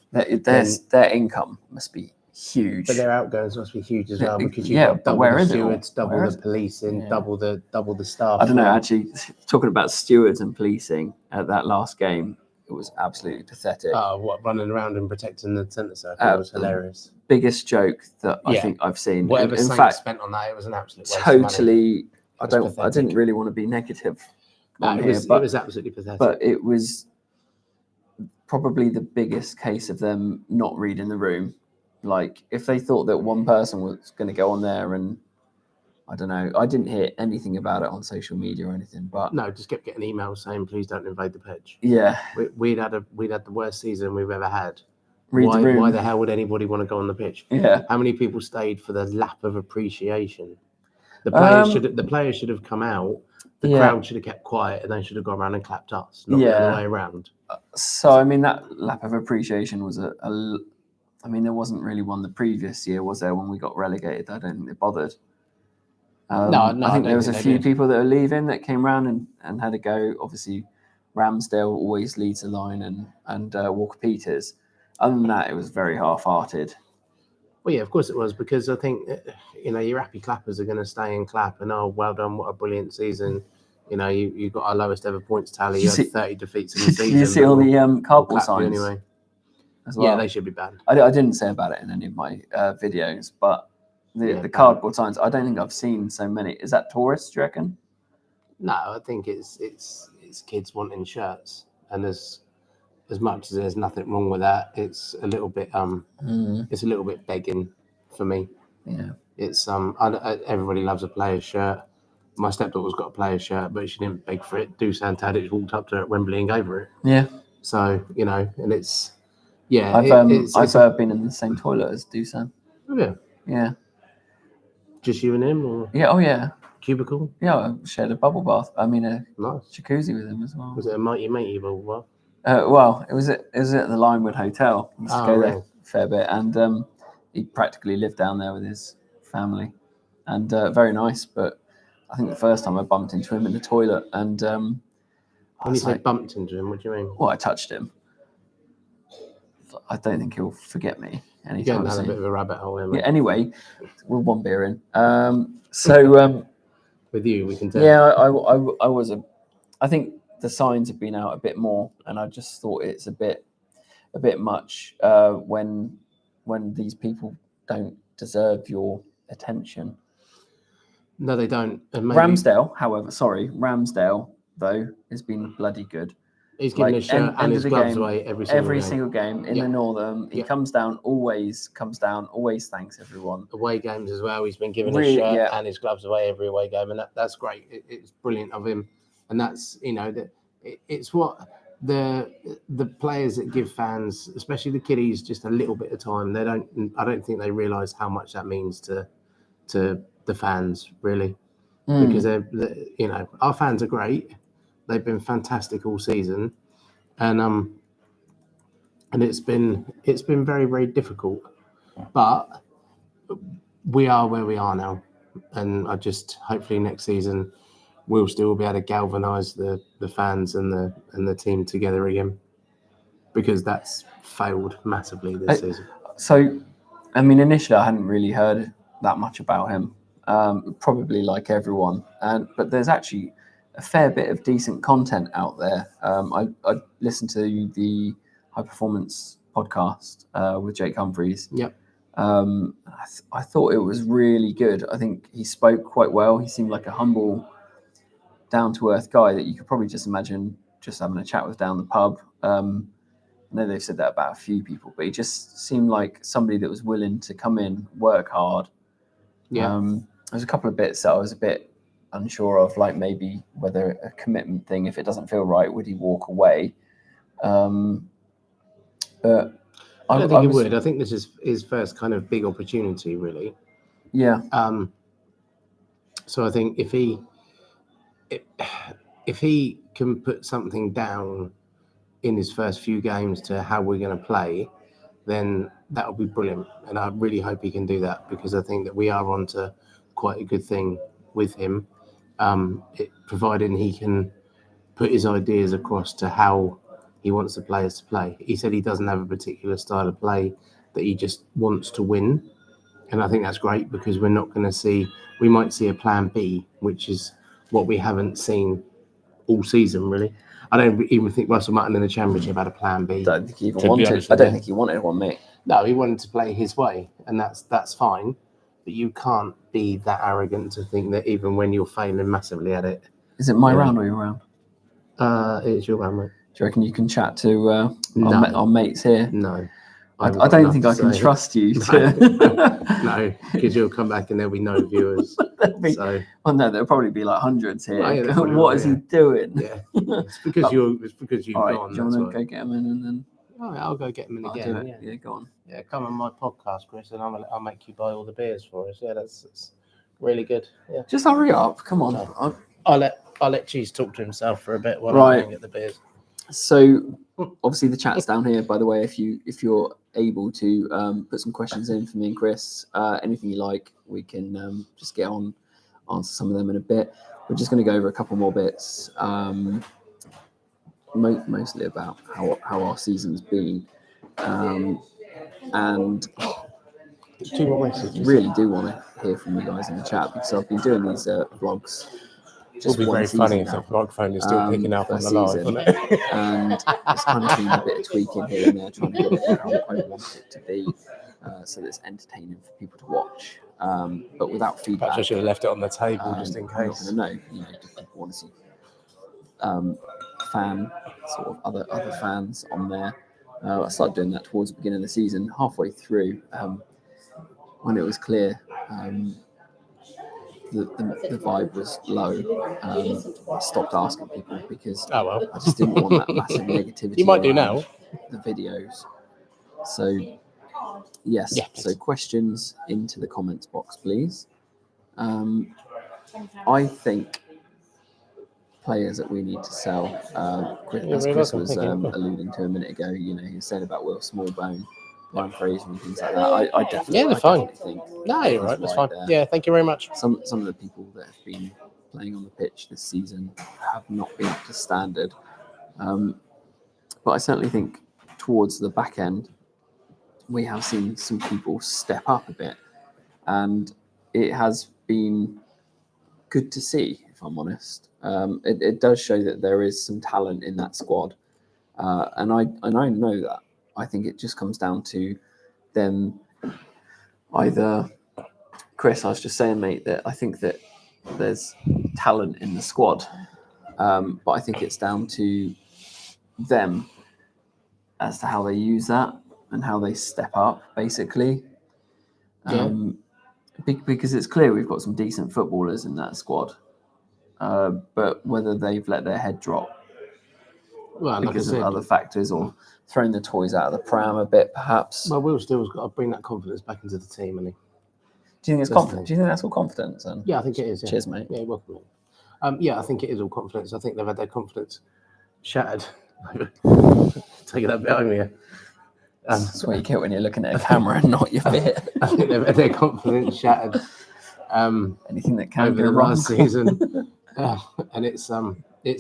their income must be huge. But their outgoings must be huge as well, because you've got double the stewards, double the policing, double the staff. I don't know. Actually, talking about stewards and policing at that last game, it was absolutely pathetic. Oh, running around and protecting the centre circle was hilarious. Biggest joke that I think I've seen. Whatever in fact, spent on that, it was an absolute waste totally. of money. I didn't really want to be negative. It was absolutely pathetic. But it was probably the biggest case of them not reading the room. Like, if they thought that one person was going to go on there, and I don't know, I didn't hear anything about it on social media or anything, but no, just kept getting emails saying, please don't invade the pitch. Yeah. We'd had the worst season we've ever had. Why the hell would anybody want to go on the pitch? Yeah. How many people stayed for the lap of appreciation? The players should have come out. The crowd should have kept quiet, and they should have gone around and clapped us, not the other way around. So I mean, that lap of appreciation was I mean, there wasn't really one the previous year, was there, when we got relegated? I don't think they bothered. No, I think there was a few people that were leaving that came round and had a go. Obviously, Ramsdale always leads the line, and Walker Peters. Other than that, it was very half-hearted. Well, yeah, of course it was, because I think your happy clappers are going to stay and clap, and well done, what a brilliant season. You got our lowest ever points tally. You had 30 defeats in the season. Did you see all the cardboard signs? Anyway. As well? Yeah, they should be banned. I didn't say about it in any of my videos, but the cardboard signs, I don't think I've seen so many. Is that tourists, do you reckon? No, I think it's kids wanting shirts, and as much as there's nothing wrong with that, it's a little bit it's a little bit begging for me. Yeah, it's everybody loves a player's shirt. My stepdaughter's got a player's shirt, but she didn't beg for it. Dusan Tadic walked up to her at Wembley and gave her it. Yeah. So and it's. Yeah, I've been in the same toilet as Dusan. Oh, yeah. Yeah. Just you and him, or? Yeah. Oh, yeah. Cubicle? Yeah, I shared a bubble bath. I mean, a nice jacuzzi with him as well. Was it a matey bubble bath? Well, it was at the Limewood Hotel. I used to go there a fair bit, and he practically lived down there with his family, and very nice. But I think the first time I bumped into him in the toilet, and When you say bumped into him, what do you mean? Well, I touched him. I don't think he'll forget me You're anytime going down soon. a bit of a rabbit hole here, Yeah. mate. Anyway, we're one beer in. So with you, we can tell. Yeah, I was I think the signs have been out a bit more, and I just thought it's a bit much when these people don't deserve your attention. No, they don't. And maybe... Ramsdale though has been bloody good. He's giving his shirt and his gloves away every single game in the Northern. He comes down, always thanks everyone. Away games as well. He's been giving his shirt and his gloves away every away game, and that's great. It's brilliant of him, and that's it's what the players that give fans, especially the kiddies, just a little bit of time. I don't think they realise how much that means to the fans really, because our fans are great. They've been fantastic all season, and it's been very, very difficult. But we are where we are now, and I just hopefully next season we'll still be able to galvanise the fans and the team together again, because that's failed massively this season. So, I mean, initially I hadn't really heard that much about him, probably like everyone, but there's actually a fair bit of decent content out there. I listened to the High Performance podcast with Jake Humphreys. Yep. I thought it was really good. I think he spoke quite well. He seemed like a humble, down-to-earth guy that you could probably just imagine just having a chat with down the pub. I know they've said that about a few people, but he just seemed like somebody that was willing to come in, work hard. Yeah. There's a couple of bits that I was a bit unsure of, like maybe whether a commitment thing, if it doesn't feel right, would he walk away? But I don't think he would. I think this is his first kind of big opportunity, really. Yeah. So I think if he can put something down in his first few games to how we're going to play, then that will be brilliant. And I really hope he can do that, because I think that we are onto quite a good thing with him, providing he can put his ideas across to how he wants the players to play. He said he doesn't have a particular style of play, that he just wants to win. And I think that's great, because we're not going to we might see a plan B, which is what we haven't seen all season, really. I don't even think Russell Martin in the Championship had a plan B. I don't think he even wanted. I don't think he wanted one, mate. No, he wanted to play his way, and that's fine. But you can't be that arrogant to think that even when you're failing massively at it. Is it my round or your round? It's your round, mate. Do you reckon you can chat to our mates here? No. I don't think I can trust you to. No, because you'll come back and there'll be no viewers. Well, no, there'll probably be like hundreds here. Oh, yeah, what is he doing? Yeah, it's because you've all right, gone. Do you want to go get him in and then? All right, I'll go get him in again. Yeah, go on. Yeah, come on my podcast, Chris, and I'll make you buy all the beers for us. Yeah, that's really good. Yeah, just hurry up. Come on. No. I'll let Cheese talk to himself for a bit while I get the beers. So obviously the chat's down here, by the way, if you're able to put some questions in for me and Chris, anything you like, we can just get on, answer some of them in a bit. We're just going to go over a couple more bits, mostly about how our season's been, and two more messages. Really do want to hear from you guys in the chat, because I've been doing these vlogs. It would be very funny if the microphone is still picking up on the live, wouldn't it? And it's kind of been a bit of tweaking here and there, trying to get it how I want it to be, so that it's entertaining for people to watch, but without feedback. Perhaps I should have left it on the table just in case. No, do people want to see other fans on there? I started doing that towards the beginning of the season. Halfway through, when it was clear the vibe was low, I stopped asking people, because I just didn't want that massive negativity. You might do now. The videos. So yes. Yeah, so questions into the comments box, please. I think players that we need to sell, as Chris was alluding to a minute ago, he was saying about Will Smallbone. line phrase and things like that. I definitely, Yeah, they're fine. definitely think No, you're right. That's fine. there. Yeah, thank you very much. Some of the people that have been playing on the pitch this season have not been up to standard. But I certainly think towards the back end, we have seen some people step up a bit, and it has been good to see, if I'm honest. It does show that there is some talent in that squad, and I know that. I think it just comes down to them either. Chris, I was just saying, mate, that I think that there's talent in the squad, but I think it's down to them as to how they use that and how they step up, basically. Because it's clear we've got some decent footballers in that squad, but whether they've let their head drop because of other factors or thrown the toys out of the pram a bit, perhaps. Well, Will Steele's got to bring that confidence back into the team, and do you think it's confidence? Do you think that's all confidence? Then? Yeah, I think it is. Yeah. Cheers, mate. Yeah, welcome. Yeah, I think it is all confidence. I think they've had their confidence shattered. Taking that bit home here. That's what you get when you're looking at a camera and not your bit. I think they've had their confidence shattered. Anything that can over go the wrong. last season, and it's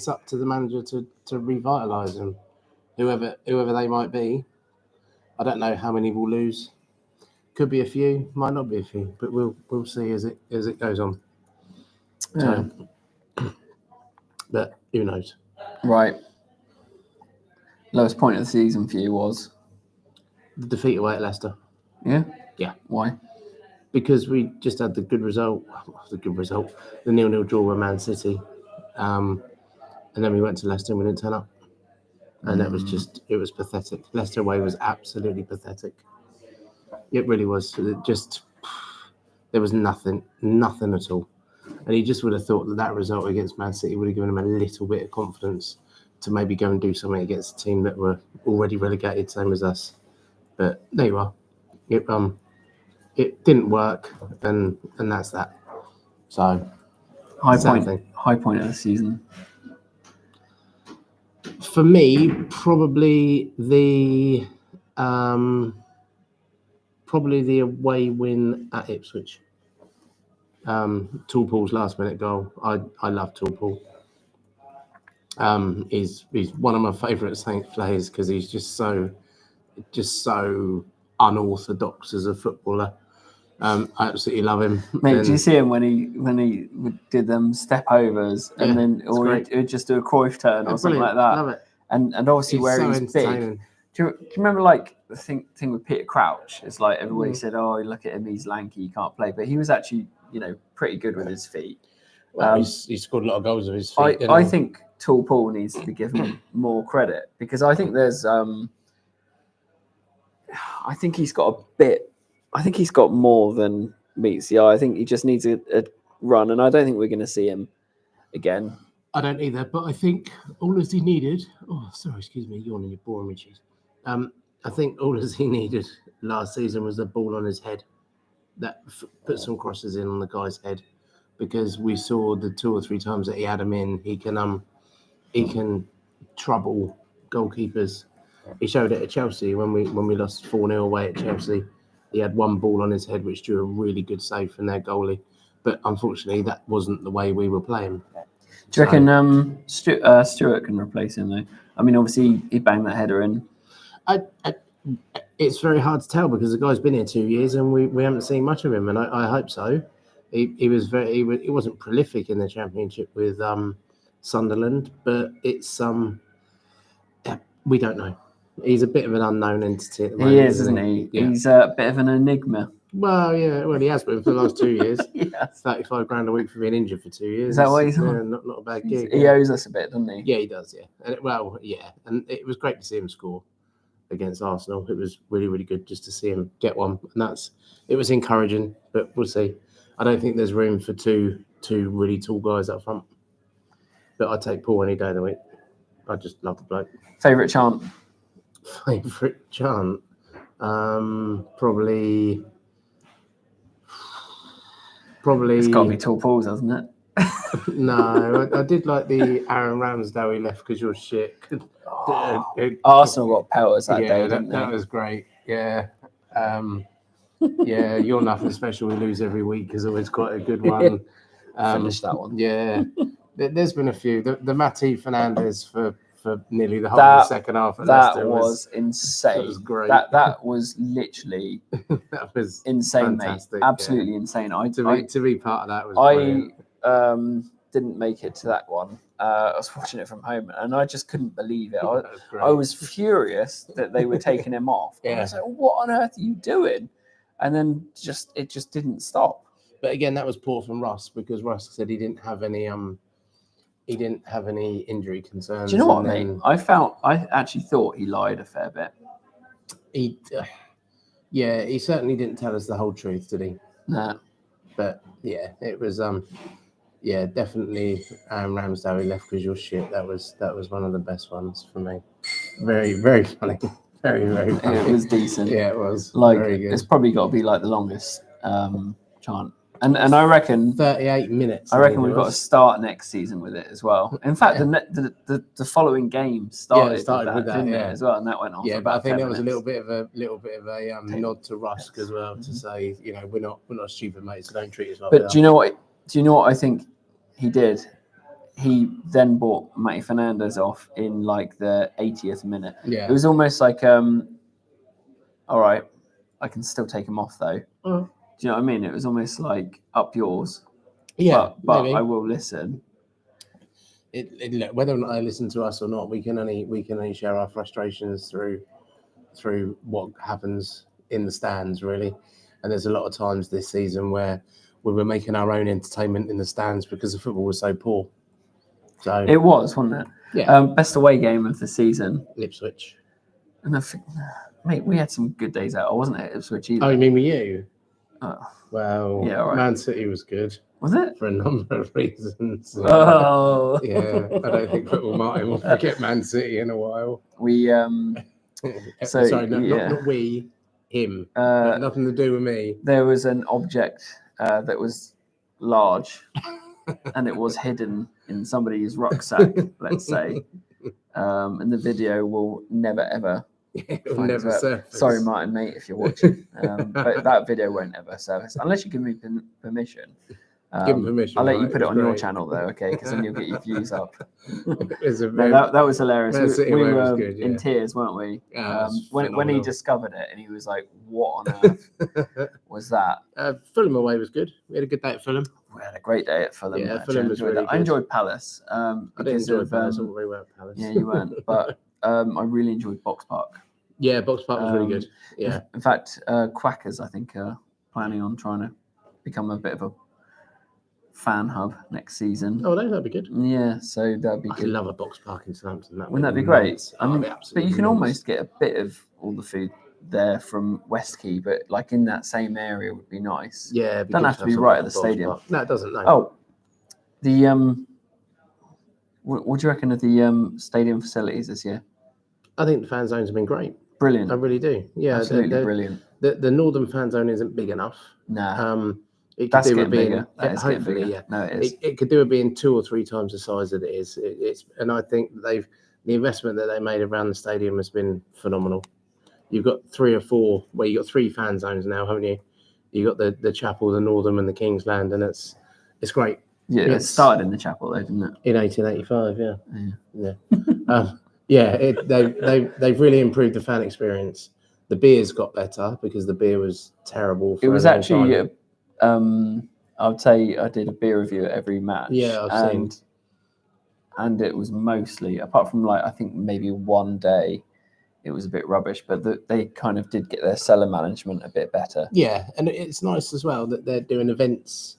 up to the manager to revitalise them, whoever they might be. I don't know how many will lose. Could be a few, might not be a few, but we'll see as it goes on. Yeah. But who knows? Right. Lowest point of the season for you was The defeat away at Leicester. Yeah. Yeah. Why? Because we just had the 0-0 draw with Man City, and then we went to Leicester and we didn't turn up, and it was pathetic. Leicester away was absolutely pathetic. It really was. There was nothing at all, and you just would have thought that result against Man City would have given him a little bit of confidence to maybe go and do something against a team that were already relegated, same as us. But there you are. It didn't work, and that's that. So high point of the season for me, probably the away win at Ipswich. Toolpool's last minute goal. I love Toolpool. He's one of my favourite Saints players because he's just so unorthodox as a footballer. I absolutely love him. Mate, do you see him when he did them step overs and he'd just do a Cruyff turn or something like that? Love it. And obviously He's where so he's big. Do you remember like the thing with Peter Crouch? It's like everybody said, "Oh, look at him, he's lanky, he can't play," but he was actually pretty good with his feet. Well, he scored a lot of goals with his feet. I think Tall Paul needs to be given more credit because I think there's I think he's got more than meets the eye. I think he just needs a run, and I don't think we're going to see him again. I don't either, but I think all as he needed. Oh, sorry, excuse me, yawning, you're boring me, cheese. I think all as he needed last season was a ball on his head that put some crosses in on the guy's head, because we saw the 2 or 3 times that he had him in. He can trouble goalkeepers. He showed it at Chelsea when we lost 4-0 away at Chelsea. He had one ball on his head which drew a really good save from their goalie, but unfortunately that wasn't the way we were playing. Do you reckon Stewart can replace him though? I mean, obviously he banged that header in. It's very hard to tell because the guy's been here 2 years and we haven't seen much of him, and I hope so. He wasn't prolific in the Championship with Sunderland, but it's we don't know. He's a bit of an unknown entity at the moment. He is, isn't he? Yeah. He's a bit of an enigma. Well, yeah. Well, he has been for the last 2 years. Yes. 35 grand a week for being injured for 2 years. Is that what he's on? Not a bad gig. He owes us a bit, doesn't he? Yeah, he does. Yeah. And and it was great to see him score against Arsenal. It was really, really good just to see him get one, and it was encouraging. But we'll see. I don't think there's room for two really tall guys up front. But I'd take Paul any day of the week. I just love the bloke. Favourite chant? Favourite chant? Probably. It's got to be Tall Paul's, hasn't it? No, I did like the Aaron Ramsdale he left because you're shit. Arsenal got pelters that day, didn't they? That was great. Yeah, Yeah, You're Nothing Special, We Lose Every Week is always quite a good one. Finish that one. Yeah, there's been a few. The Matty Fernandez for nearly the whole of the second half at That Leicester was insane. That was great. That was literally that was insane, fantastic, mate. Absolutely insane. To be part of that was brilliant. I didn't make it to that one. I was watching it from home, and I just couldn't believe it. I was furious that they were taking him off. I was like, "What on earth are you doing?" And then it just didn't stop. But again, that was poor from Russ, because Russ said he didn't have any injury concerns. Do you know what, mate? I actually thought he lied a fair bit. He certainly didn't tell us the whole truth, did he? No. But yeah, it was definitely Ramsdale, he left because you're shit. That was one of the best ones for me. Very, very funny. Very, very funny. It was decent. Yeah, it was. Like, very good. It's probably got to be like the longest chant. And I reckon 38 minutes. I reckon we've got to start next season with it as well. In fact, the following game started with that, didn't it, as well, and that went on. Yeah, for but I about think 10 there was minutes. a little bit of a nod to Rusk as well, to say, we're not stupid, mate, so don't treat us like that. that. But do you know what I think he did? He then brought Matty Fernandez off in like the 80th minute. Yeah, it was almost like, all right, I can still take him off though. Do you know what I mean? It was almost like up yours. Yeah, but I will listen. Look, whether or not they listen to us or not, we can only share our frustrations through what happens in the stands, really. And there's a lot of times this season where we were making our own entertainment in the stands because the football was so poor. So it was, wasn't it? Yeah. Best away game of the season. Ipswich. And mate, we had some good days out, wasn't it? Ipswich either. Oh, you mean with you? Oh. Well, yeah, right. Man City was good. Was it? For a number of reasons. Oh. Yeah, I don't think Football Martin will forget Man City in a while. We sorry, not we, him. Nothing to do with me. There was an object that was large, and it was hidden in somebody's rucksack, let's say. And the video will never ever. It'll never surface. Sorry, Martin, mate, if you're watching. But that video won't ever surface unless you give me permission. Give him permission. I'll let you put it on your channel though, okay? Because then you'll get your views up. That was hilarious. We were good, in tears, weren't we? When he discovered it, and he was like, "What on earth was that?" Fulham away was good. We had a good day at Fulham. We had a great day at Fulham. Yeah, Fulham was really good. I enjoyed Palace. I didn't enjoy Palace. I wasn't very well at Palace. Yeah, you weren't. But I really enjoyed Box Park. Yeah, Box Park was really good. Yeah. In fact, Quackers, I think, are planning on trying to become a bit of a fan hub next season. Oh, that'd be good. Yeah, so that'd be good. I love a Box Park in Southampton. Wouldn't that be great? I mean, but you can almost get a bit of all the food there from West Quay, but like in that same area would be nice. Yeah, doesn't have to be right at the stadium. No, it doesn't. No. Oh, the what do you reckon of the stadium facilities this year? I think the fan zones have been great. Brilliant. I really do. Yeah, absolutely brilliant. The northern fan zone isn't big enough. Nah. That's getting bigger. Hopefully, yeah. No, it is. It could do with being 2 or 3 times the size that it is. And I think the investment that they made around the stadium has been phenomenal. You've got 3 or 4. Well, you've got 3 fan zones now, haven't you? You got the Chapel, the Northern, and the Kingsland, and it's great. Yeah, it started in the Chapel, though, didn't it? In 1885, yeah. They've really improved the fan experience. The beer's got better because the beer was terrible. It was actually. I would say I did a beer review at every match. Yeah, I've seen. And it was mostly, apart from I think maybe one day, it was a bit rubbish, but they kind of did get their cellar management a bit better. Yeah, and it's nice as well that they're doing events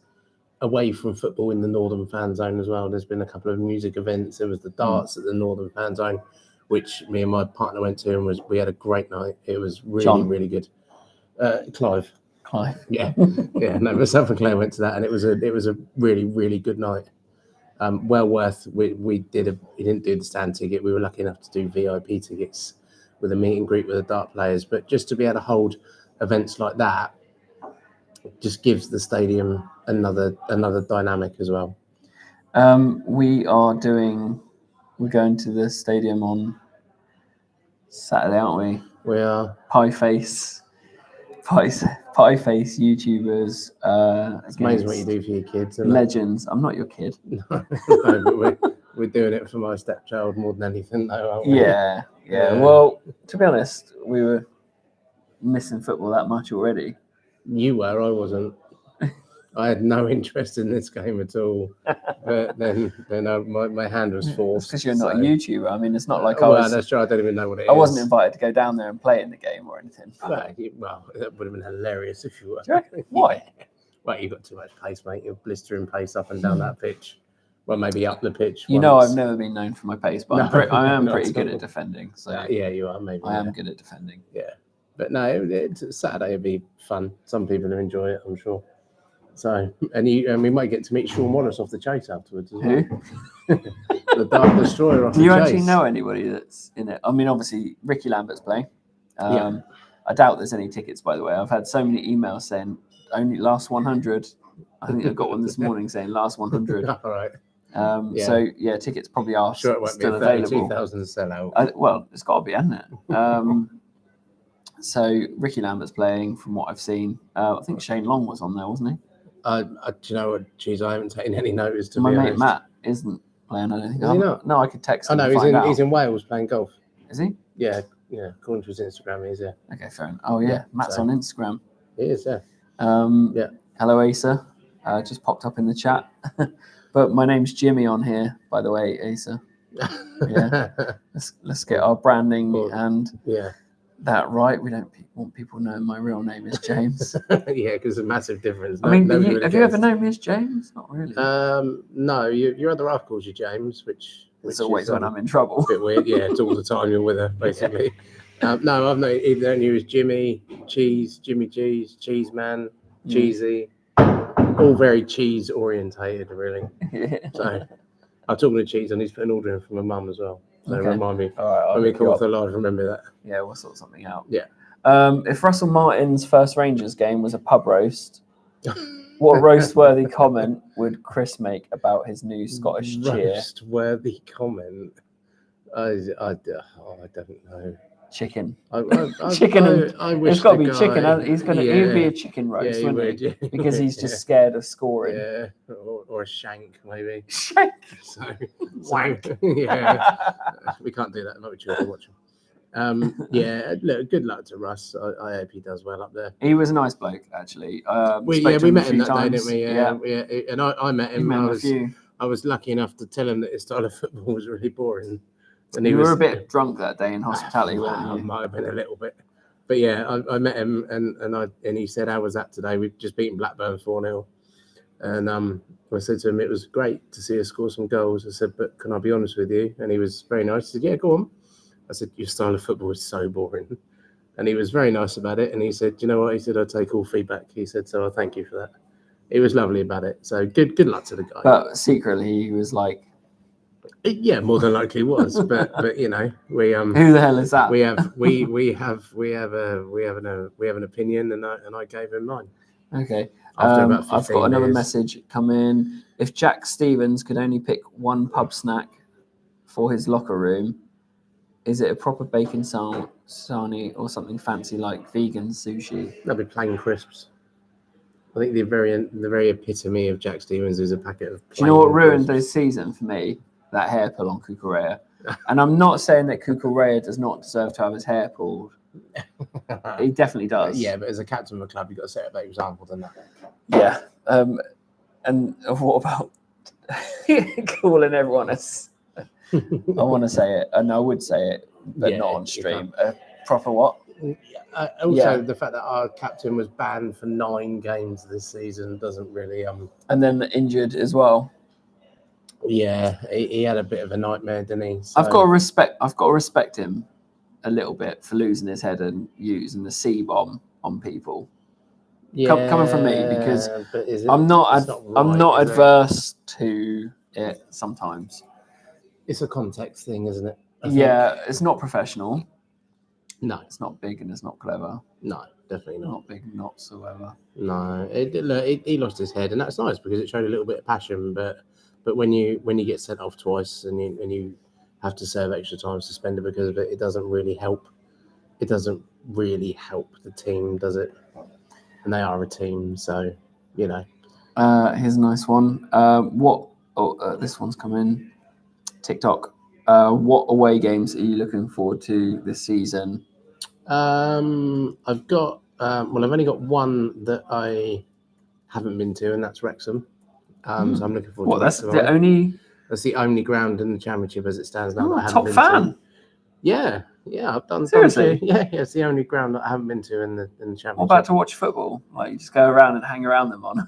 away from football in the Northern fan zone as well. There's been a couple of music events. There was the darts at the Northern fan zone, which me and my partner went to, and we had a great night. It was really good. Clive. Yeah. No, myself and Claire went to that, and it was a really, really good night. Well worth. We didn't do the stand ticket. We were lucky enough to do VIP tickets with a meet and greet with the dart players. But just to be able to hold events like that just gives the stadium another dynamic as well. We're going to the stadium on Saturday, aren't we? We are. Pie face. pie face YouTubers. It's amazing what you do for your kids. Isn't Legends. I'm not your kid. No, but we're doing it for my stepchild more than anything, though, aren't we? Yeah. Well, to be honest, we were missing football that much already. You were, I wasn't. I had no interest in this game at all. But then my hand was forced. Because you're not a YouTuber. I mean, it's not like well, that's true. I don't even know what it is. I wasn't invited to go down there and play in the game or anything. Well, that would have been hilarious if you were. Do you reckon? Why? Well, you've got too much pace, mate. You're blistering pace up and down that pitch. Well, maybe up the pitch. You know, I've never been known for my pace, but I am pretty good at defending. So yeah, you are. Maybe I am good at defending. Yeah, but no, Saturday would be fun. Some people will enjoy it, I'm sure. So, and we might get to meet Sean Wallace off the chase afterwards as well. Who? The Dark Destroyer off the chase. Do you actually know anybody that's in it? I mean, obviously Ricky Lambert's playing. Yeah. I doubt there's any tickets, by the way. I've had so many emails saying only last 100. I think I got one this morning saying last 100. All right. So yeah, tickets probably are sure it won't still be available. 32,000 sellout. Well, it's got to be, hasn't it? So Ricky Lambert's playing, from what I've seen. I think Shane Long was on there, wasn't he? Do you know what? Geez, I haven't taken any notice to My be mate honest. Matt isn't playing. I don't think. Is he not? No, I could text him. Oh no, and find out. he's in Wales playing golf. Is he? Yeah. According to his Instagram, he is. Yeah. Okay, fair enough. Oh yeah, Matt's on Instagram. He is. Yeah. Yeah. Hello, Asa. Just popped up in the chat. But my name's Jimmy on here, by the way, Asa. Yeah. Let's get our branding and that right. We don't want people knowing my real name is James. Yeah, because there's a massive difference. I mean, have you ever known me as James? Not really. No, your other half calls you James, which it's always when I'm in trouble. A bit weird. Yeah, it's all the time you're with her, basically. No, I've known you as Jimmy, Cheese, Jimmy Cheese, Cheese Man, Cheesy. All very cheese orientated, really. So I'm talking to Cheese, and he's put an order in for my mum as well. So remind me. All right, when we come off the live, remember that. Yeah, we'll sort something out. Yeah. If Russell Martin's first Rangers game was a pub roast, what roast-worthy comment would Chris make about his new Scottish cheer? Roast-worthy comment? I don't know. Chicken. Chicken. I wish it's got to be chicken. He'd be a chicken roast, yeah, wouldn't he? Because he's just scared of scoring. Yeah, or a shank maybe. Shank. So wank. Yeah, we can't do that. Not with children watching. Yeah, look, good luck to Russ. I hope he does well up there. He was a nice bloke, actually. We met him that day, didn't we? Yeah. And I met him. I was lucky enough to tell him that his style of football was really boring. And you were a bit drunk that day in hospitality, weren't you? I might have been a little bit. But yeah, I met him and he said, how was that today? We've just beaten Blackburn 4-0. And I said to him, it was great to see us score some goals. I said, but can I be honest with you? And he was very nice. He said, yeah, go on. I said, your style of football is so boring. And he was very nice about it. And he said, you know what? He said, I take all feedback. He said, so I thank you for that. He was lovely about it. So good luck to the guy. But secretly he was like, yeah, more than likely was, but you know, we who the hell is that? We have an opinion, and I gave him mine. Okay. I've got another message come in. If Jack Stevens could only pick one pub snack for his locker room, is it a proper bacon sarnie or something fancy like vegan sushi? That'd be plain crisps. I think the very epitome of Jack Stevens is a packet of. Do you know what ruined this season for me? That hair pull on Cucurella. And I'm not saying that Cucurella does not deserve to have his hair pulled. He definitely does. Yeah, but as a captain of a club, you've got to set a better example than that. Yeah. And what about calling everyone I want to say it, and I would say it, but not on stream. A proper what? The fact that our captain was banned for 9 games this season doesn't really and then injured as well. Yeah, he had a bit of a nightmare, didn't he? So... I've got to respect him a little bit for losing his head and using the C-bomb on people. Yeah, coming from me, because I'm not adverse to it sometimes. It's a context thing, isn't it? Yeah, it's not professional. No, it's not big and it's not clever. No, definitely not. Not big whatsoever. No, he lost his head, and that's nice because it showed a little bit of passion, but when you get sent off twice and you have to serve extra time suspended because of it, it doesn't really help. it doesn't really help the team, does it? And they are a team, so you know. Here's a nice one. This one's come in. TikTok. What away games are you looking forward to this season? I've got I've only got one that I haven't been to, and that's Wrexham. So I'm looking forward to Wrexham. That's the only ground in the Championship as it stands now that I haven't top been fan. to. Yeah, I've done. Seriously? It's the only ground that I haven't been to in the Championship. What about to watch football? Like you just go around and hang around them on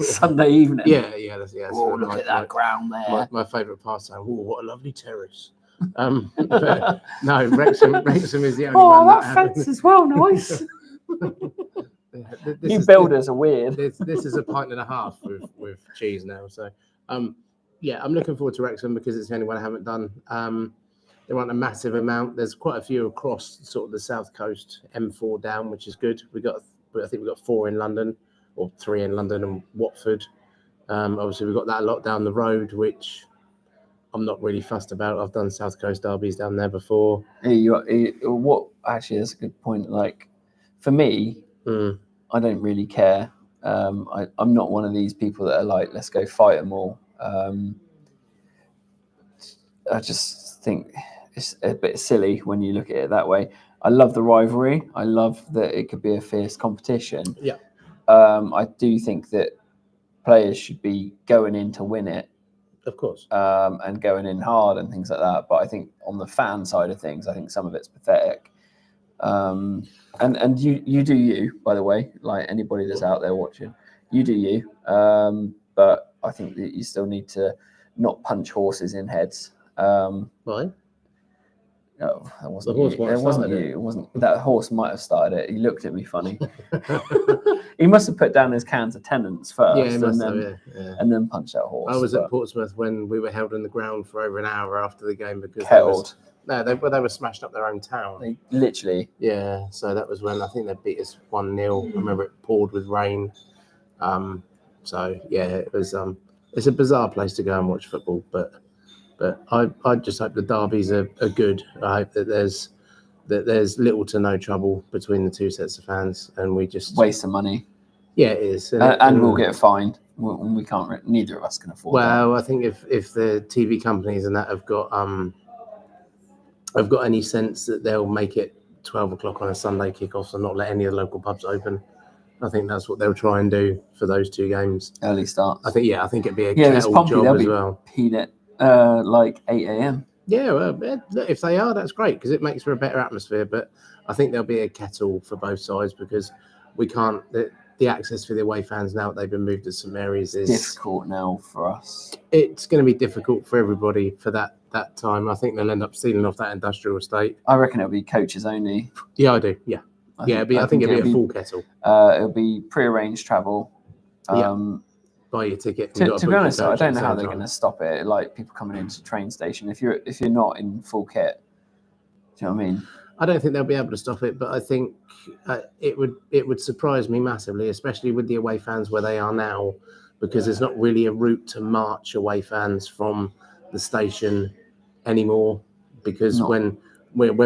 Sunday evening. Yeah. That's oh, look at that ground there. My favourite pastime. Oh, what a lovely terrace. But no, Wrexham is the only one. Oh, that fence as well, nice. You builders are weird. This is a pint and a half with cheese now. So, I'm looking forward to Wrexham because it's the only one I haven't done. There aren't a massive amount. There's quite a few across sort of the south coast, M4 down, which is good. I think we got 4 in London, or 3 in London and Watford. Obviously, we've got that a lot down the road, which I'm not really fussed about. I've done South Coast derbies down there before. Actually, that's a good point. Like, for me, I don't really care. I'm not one of these people that are like, let's go fight them all. I just think it's a bit silly when you look at it that way. I love the rivalry. I love that it could be a fierce competition. Yeah. I do think that players should be going in to win it. Of course. And going in hard and things like that. But I think on the fan side of things, I think some of it's pathetic. And you do you, by the way, like anybody that's out there watching, you do you. But I think that you still need to not punch horses in heads. Why? No, that wasn't the horse you. It wasn't you. It wasn't. That horse might have started it. He looked at me funny. He must have put down his cans of tenants first, and then punched that horse. I was at Portsmouth when we were held in the ground for over an hour after the game because they were smashing up their own town. They literally. Yeah, so that was when I think they beat us 1-0. I remember it poured with rain. So yeah, it was. It's a bizarre place to go and watch football, but I just hope the derbies are good. I hope that there's little to no trouble between the two sets of fans, and we just waste of money. Yeah, it is, and we'll get fined. We can't. Neither of us can afford. Well, I think if the TV companies and that have got any sense that they'll make it 12 o'clock on a Sunday kickoff and not let any of the local pubs open, I think that's what they'll try and do for those two games. Early starts. I think it'd be a kettle job as well. Peed at like 8 a.m. Yeah, well, if they are, that's great because it makes for a better atmosphere. But I think there'll be a kettle for both sides because we can't. The access for the away fans now that they've been moved to St Mary's is difficult now for us. It's going to be difficult for everybody for that time. I think they'll end up stealing off that industrial estate. I reckon it'll be coaches only. Yeah, I do. Yeah, I think it'll be a full kettle. It'll be pre-arranged travel. Buy your ticket. To be honest, I don't know how they're going to stop it. Like people coming into the train station. If you're not in full kit, do you know what I mean? I don't think they'll be able to stop it, but I think it would surprise me massively, especially with the away fans where they are now, because there's not really a route to march away fans from the station anymore. Because when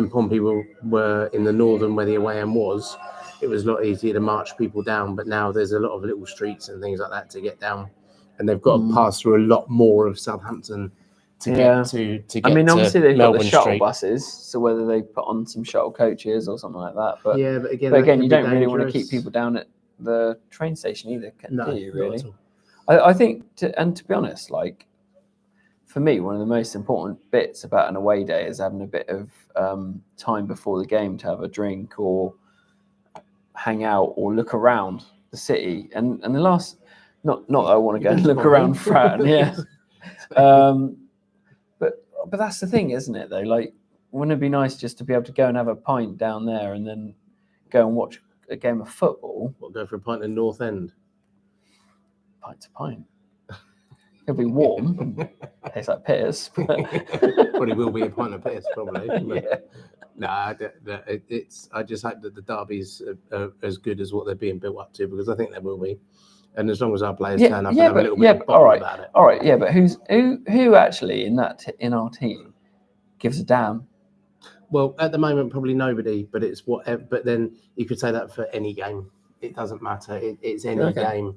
Pompey were in the northern where the away end was, it was a lot easier to march people down. But now there's a lot of little streets and things like that to get down, and they've got to pass through a lot more of Southampton to get to get. I mean, obviously they've got the shuttle Street. Buses, so whether they put on some shuttle coaches or something like that. But again, you don't really want to keep people down at the train station either, do you? Really? I think, to be honest, like for me, one of the most important bits about an away day is having a bit of time before the game to have a drink or hang out or look around the city. And the last, not that I want to go and look around Fratton, But that's the thing, isn't it, though? Like, wouldn't it be nice just to be able to go and have a pint down there and then go and watch a game of football? What, go for a pint in North End? Pint to pint. It'll be warm. Tastes like piss. Probably will be a pint of piss, probably. I just hope that the derbies are as good as what they're being built up to, because I think they will be. And as long as our players turn up and have a little bit of bottle about it. All right, but who actually in our team gives a damn? Well, at the moment, probably nobody, but it's whatever. But then you could say that for any game. It doesn't matter. It's any game,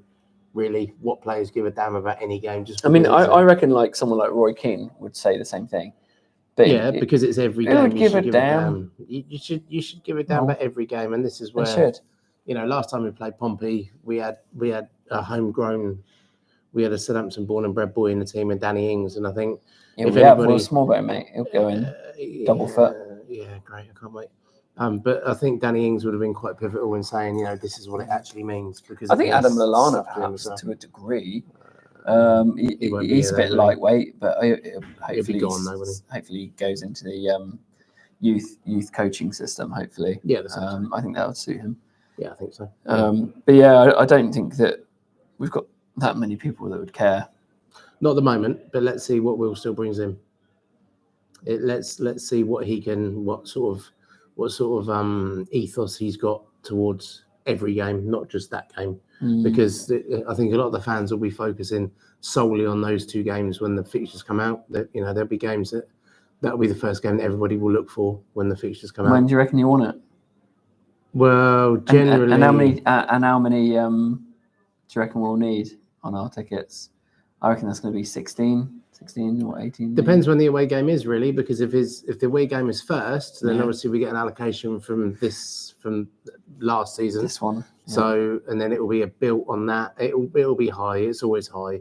really. What players give a damn about any game? Just I mean, I reckon like someone like Roy Keane would say the same thing. But because it's every game. Would give a damn. You should give a damn about every game, and this is where last time we played Pompey, we had a homegrown. We had a Southampton born and bred boy in the team, and Danny Ings, and I think if anybody, small boat, mate, he'll go in double foot. Yeah, great. I can't wait. But I think Danny Ings would have been quite pivotal in saying, this is what it actually means. Because I think Adam Lallana, perhaps, to a degree. He's a bit lightweight, but hopefully he goes into the youth coaching system. Hopefully, I think that would suit him. Yeah, I think so. But yeah, I don't think that we've got that many people that would care. Not at the moment, but let's see what Will still brings in. Let's see what he can, what sort of ethos he's got towards every game, not just that game. Because I think a lot of the fans will be focusing solely on those two games when the fixtures come out. That there'll be games that'll be the first game that everybody will look for when the fixtures come out. When do you reckon you want it? Well, generally, and how many do you reckon we'll need on our tickets? I reckon that's going to be 16 or 18. Depends when the away game is, really, because if the away game is first, then obviously we get an allocation from last season. This one. Yeah. So, and then it will be a built on that. It'll be high. It's always high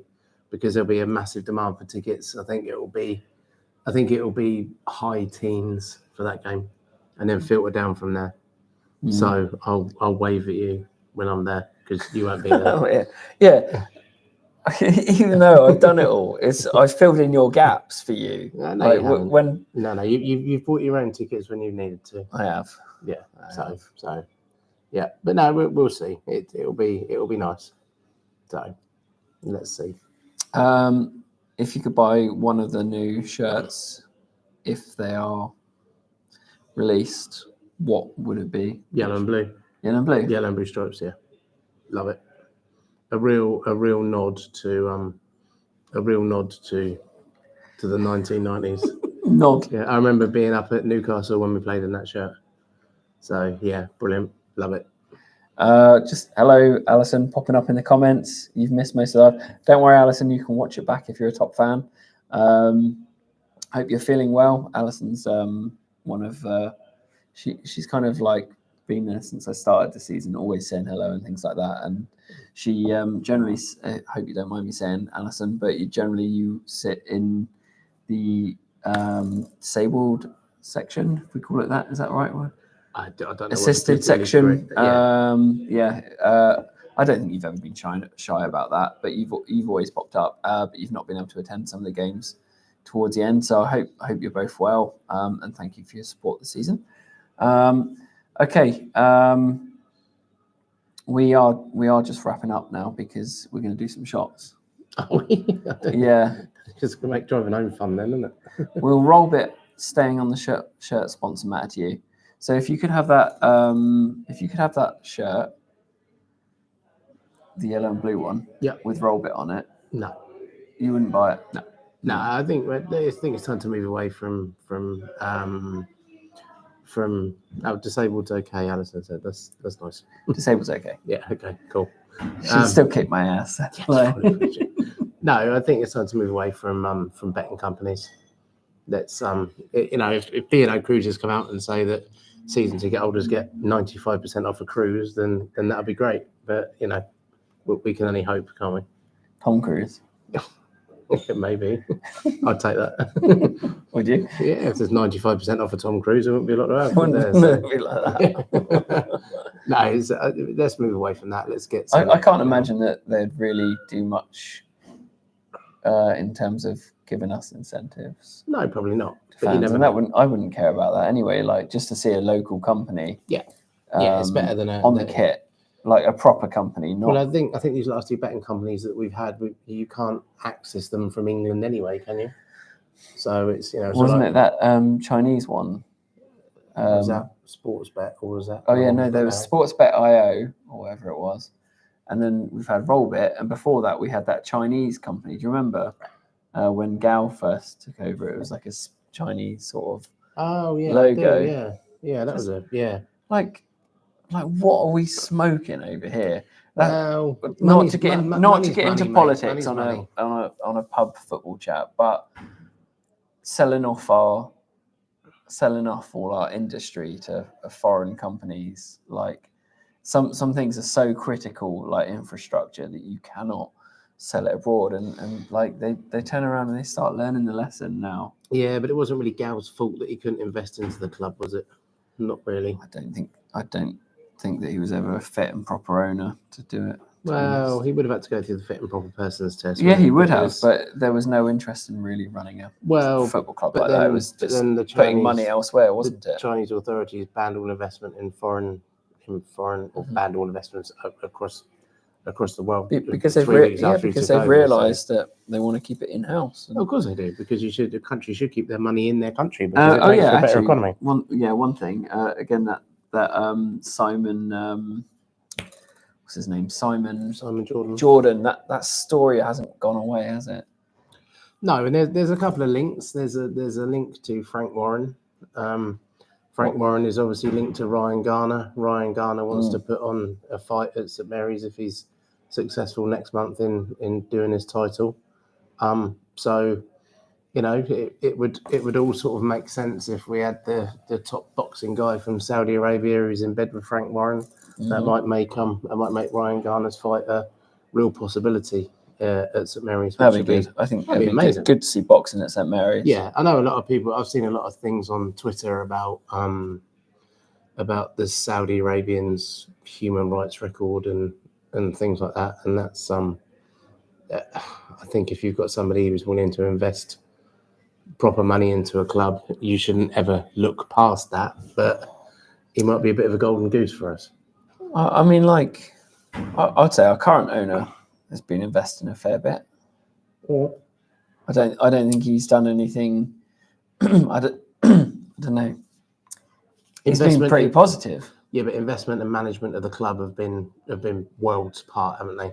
because there'll be a massive demand for tickets. I think it will be high teens for that game, and then filter down from there. So I'll wave at you when I'm there because you won't be there. Yeah. Even though I've done it all, I've filled in your gaps for you. No, you've bought your own tickets when you've needed to. I have. Yeah. So yeah, but no, we'll see. It'll be nice. So let's see. If you could buy one of the new shirts, if they are released, what would it be? Yellow and blue. Yellow and blue. Yellow and blue stripes. Yeah, love it. A real nod to the 1990s. Nod. Yeah, I remember being up at Newcastle when we played in that shirt. So yeah, brilliant. Love it. Just hello, Alison, popping up in the comments. You've missed most of that. Don't worry, Alison, you can watch it back if you're a top fan. Hope you're feeling well. Alison's one of she's kind of like been there since I started the season, always saying hello and things like that. And she generally, I hope you don't mind me saying, Alison, but you sit in the disabled section, if we call it that. Is that the right word? I don't know. Assisted section. I don't think you've ever been shy about that, but you've always popped up, but you've not been able to attend some of the games towards the end. So I hope you're both well, and thank you for your support this season. Okay, we are just wrapping up now because we're going to do some shots. Oh, yeah. Just gonna make driving home fun then, isn't it? We'll roll bit staying on the shirt sponsor matter to you. So if you could have that, shirt, the yellow and blue one, with roll bit on it. No, you wouldn't buy it. No. I think it's time to move away from disabled to okay. Alison said that's nice. Disabled's okay. Yeah. Okay. Cool. She'd still kick my ass. No, I think it's time to move away from betting companies. Let's if B&O Cruises come out and say that season ticket holders get 95% off a cruise, then that'd be great. But we can only hope, can't we? Tom Cruise. Maybe. I'd take that. Would you? Yeah, if there's 95% off a Tom Cruise, there wouldn't be a lot to have. Wouldn't be like that. No, let's move away from that. Let's get. I can't imagine that they'd really do much in terms of giving us incentives. No, probably not. But I wouldn't care about that anyway. Like just to see a local company. Yeah, it's better than the kit. Like a proper company, not. Well, I think these last two betting companies that we've had, you can't access them from England anyway, can you? So it's wasn't it that Chinese one? Was that Sportsbet or was that? Oh yeah, no, there was Sportsbet.io or whatever it was, and then we've had Rollbit, and before that we had that Chinese company. Do you remember when Gao first took over? It was like a Chinese sort of Oh yeah, logo. I do, yeah, that was like what are we smoking over here? Well, Not to get into money, politics mate. on a pub football chat, but selling off all our industry to foreign companies. Like some things are so critical, like infrastructure, that you cannot sell it abroad, and like they turn around and they start learning the lesson now. Yeah, but it wasn't really Gal's fault that he couldn't invest into the club, was it? Not really. I don't think that he was ever a fit and proper owner to do it. Well, he would have had to go through the fit and proper persons test. Yeah, he would have, but there was no interest in really running a football club like that. It was just putting money elsewhere, wasn't it? Chinese authorities banned all investment in foreign or banned all investments across the world because they've realised that they want to keep it in house. Of course they do, because the country should keep their money in their country because it makes a better economy. One thing again that Simon. What's his name? Simon Jordan. That story hasn't gone away, has it? No, and there's a couple of links. There's a link to Frank Warren. Frank Warren is obviously linked to Ryan Garner. Ryan Garner wants to put on a fight at St Mary's if he's successful next month in doing his title. So, you know, it would all sort of make sense if we had the top boxing guy from Saudi Arabia who's in bed with Frank Warren. That might make Ryan Garner's fight a real possibility at St Mary's. That'd be good. I think that'd be amazing. Good to see boxing at St Mary's. Yeah, I know a lot of people. I've seen a lot of things on Twitter about the Saudi Arabians' human rights record and things like that. And that's I think if you've got somebody who's willing to invest proper money into a club, you shouldn't ever look past that. But he might be a bit of a golden goose for us. I mean, like, I'd say our current owner has been investing a fair bit. Yeah. I don't think he's done anything. I don't know. It's been pretty positive. Yeah, but investment and management of the club have been worlds apart, haven't they?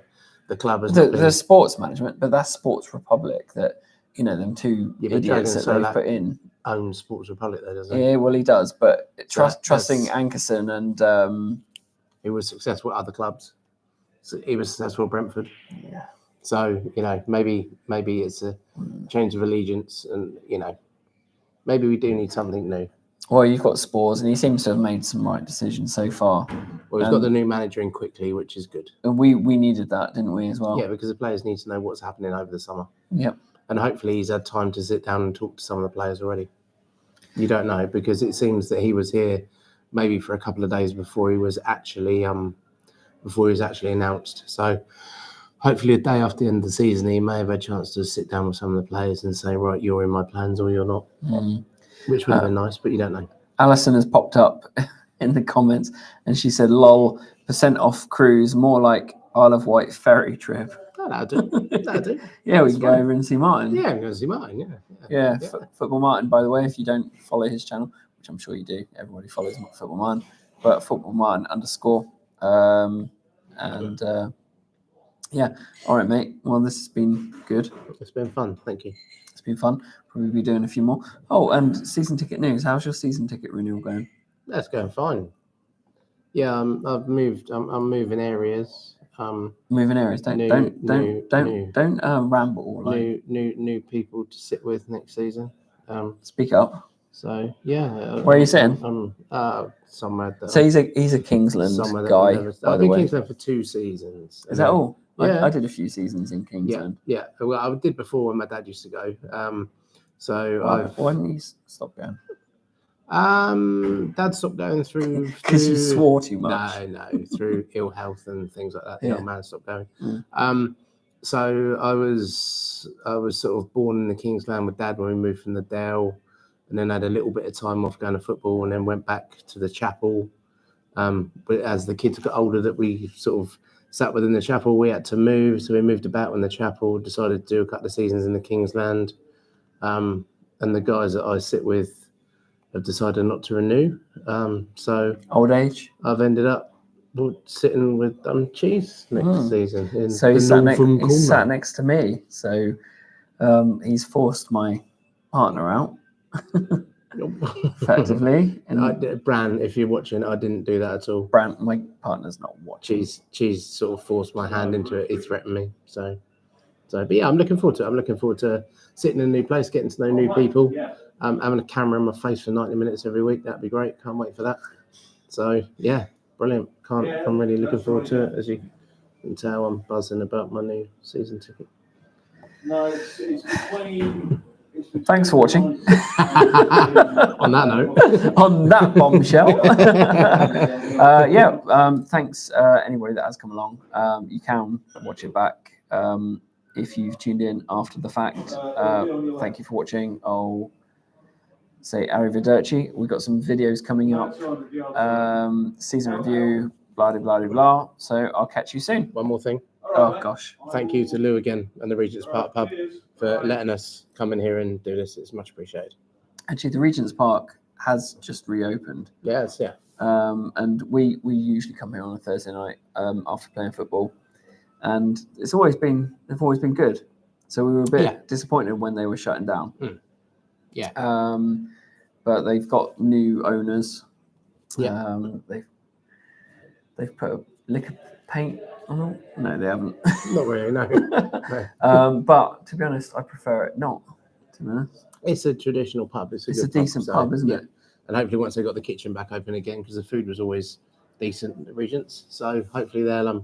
The club has the sports management, but that's Sports Republic. That, you know, them two idiots that they put in. Owns Sports Republic, though, doesn't he? Yeah, well, he does. But trusting Ankerson and he was successful at other clubs. So he was successful at Brentford. Yeah. So, you know, maybe it's a change of allegiance, and, you know, maybe we do need something new. Well, you've got Spurs, and he seems to have made some right decisions so far. Well, he's got the new manager in quickly, which is good. And we needed that, didn't we, as well? Yeah, because the players need to know what's happening over the summer. Yep. And hopefully he's had time to sit down and talk to some of the players already. You don't know, because it seems that he was here maybe for a couple of days before he was actually announced. So hopefully a day after the end of the season, he may have had a chance to sit down with some of the players and say, right, you're in my plans or you're not. Which would have been nice, but you don't know. Alison has popped up in the comments and she said, lol, % off cruise, more like Isle of Wight ferry trip. Oh, that'll do. Yeah, we can go over and see Martin. Yeah, I'm going to see Martin, yeah. Football Martin, by the way, if you don't follow his channel, which I'm sure you do, everybody follows Football Martin, but Football Martin _ yeah, all right, mate. Well, this has been good. It's been fun. Thank you. It's been fun. Probably be doing a few more. Oh, and season ticket news. How's your season ticket renewal going? That's going fine. Yeah, I've moved. I'm moving areas. Moving areas. Don't ramble. Like, new people to sit with next season. Speak up. So yeah. Where are you sitting? Somewhere. So he's a Kingsland guy. I've been Kingsland for 2 seasons. Is that all? Yeah. I did a few seasons in Kingsland. Yeah. Well, I did before when my dad used to go. Why didn't you stop going? Dad stopped going through because you swore too much. No, through ill health and things like that. The old man stopped going. So I was sort of born in the Kingsland with Dad when we moved from the Dale, and then had a little bit of time off going to football, and then went back to the chapel. But as the kids got older, that we sort of sat within the chapel, we had to move, so we moved about in the chapel. Decided to do a couple of seasons in the Kingsland, and the guys that I sit with have decided not to renew. So old age, I've ended up sitting with Cheese next season. So he's sat next to me. So he's forced my partner out. effectively. And Bran, if you're watching, I didn't do that at all. Brant, my partner's not watching. Cheese sort of forced my hand into it. He threatened me. So, but yeah, I'm looking forward to it. I'm looking forward to sitting in a new place, getting to know new people, having a camera in my face for 90 minutes every week. That'd be great. Can't wait for that. So yeah, brilliant. I'm really looking forward to it. As you can tell, I'm buzzing about my new season ticket. No, it's between. Thanks for watching. On that note, On that bombshell. Thanks anybody that has come along. You can watch it back if you've tuned in after the fact. Thank you for watching. I'll say arrivederci. We've got some videos coming up. Season review, blah, blah, blah, blah. So I'll catch you soon. one more thing. Oh, gosh. Thank you to Lou again and the Regent's Park Pub for letting us come in here and do this. It's much appreciated. Actually, the Regent's Park has just reopened. Yes, yeah. And we usually come here on a Thursday night after playing football. And they've always been good. So we were a bit disappointed when they were shutting down. Yeah. But they've got new owners. Yeah. They've put a liquor paint on them. No, they haven't. Not really, no. But to be honest, I prefer it not. To be honest, It's a traditional pub. It's a good decent pub, isn't it? And hopefully once they got the kitchen back open again, because the food was always decent at Regent's. So hopefully they'll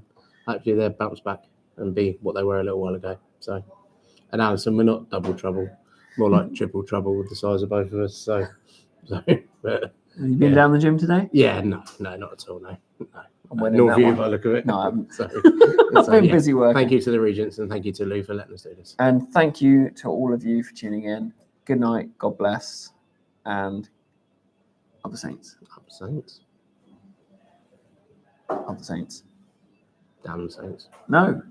bounce back and be what they were a little while ago. So, and Alison, we're not double trouble, more like triple trouble with the size of both of us. So but, have you been down the gym today? yeah, no, not at all. No. Nor view by look of it. No, I haven't. So, I've been busy working. Thank you to the Regents and thank you to Lou for letting us do this. And thank you to all of you for tuning in. Good night. God bless. And up the Saints. Up Saints. Up the Saints. Damn Saints. No.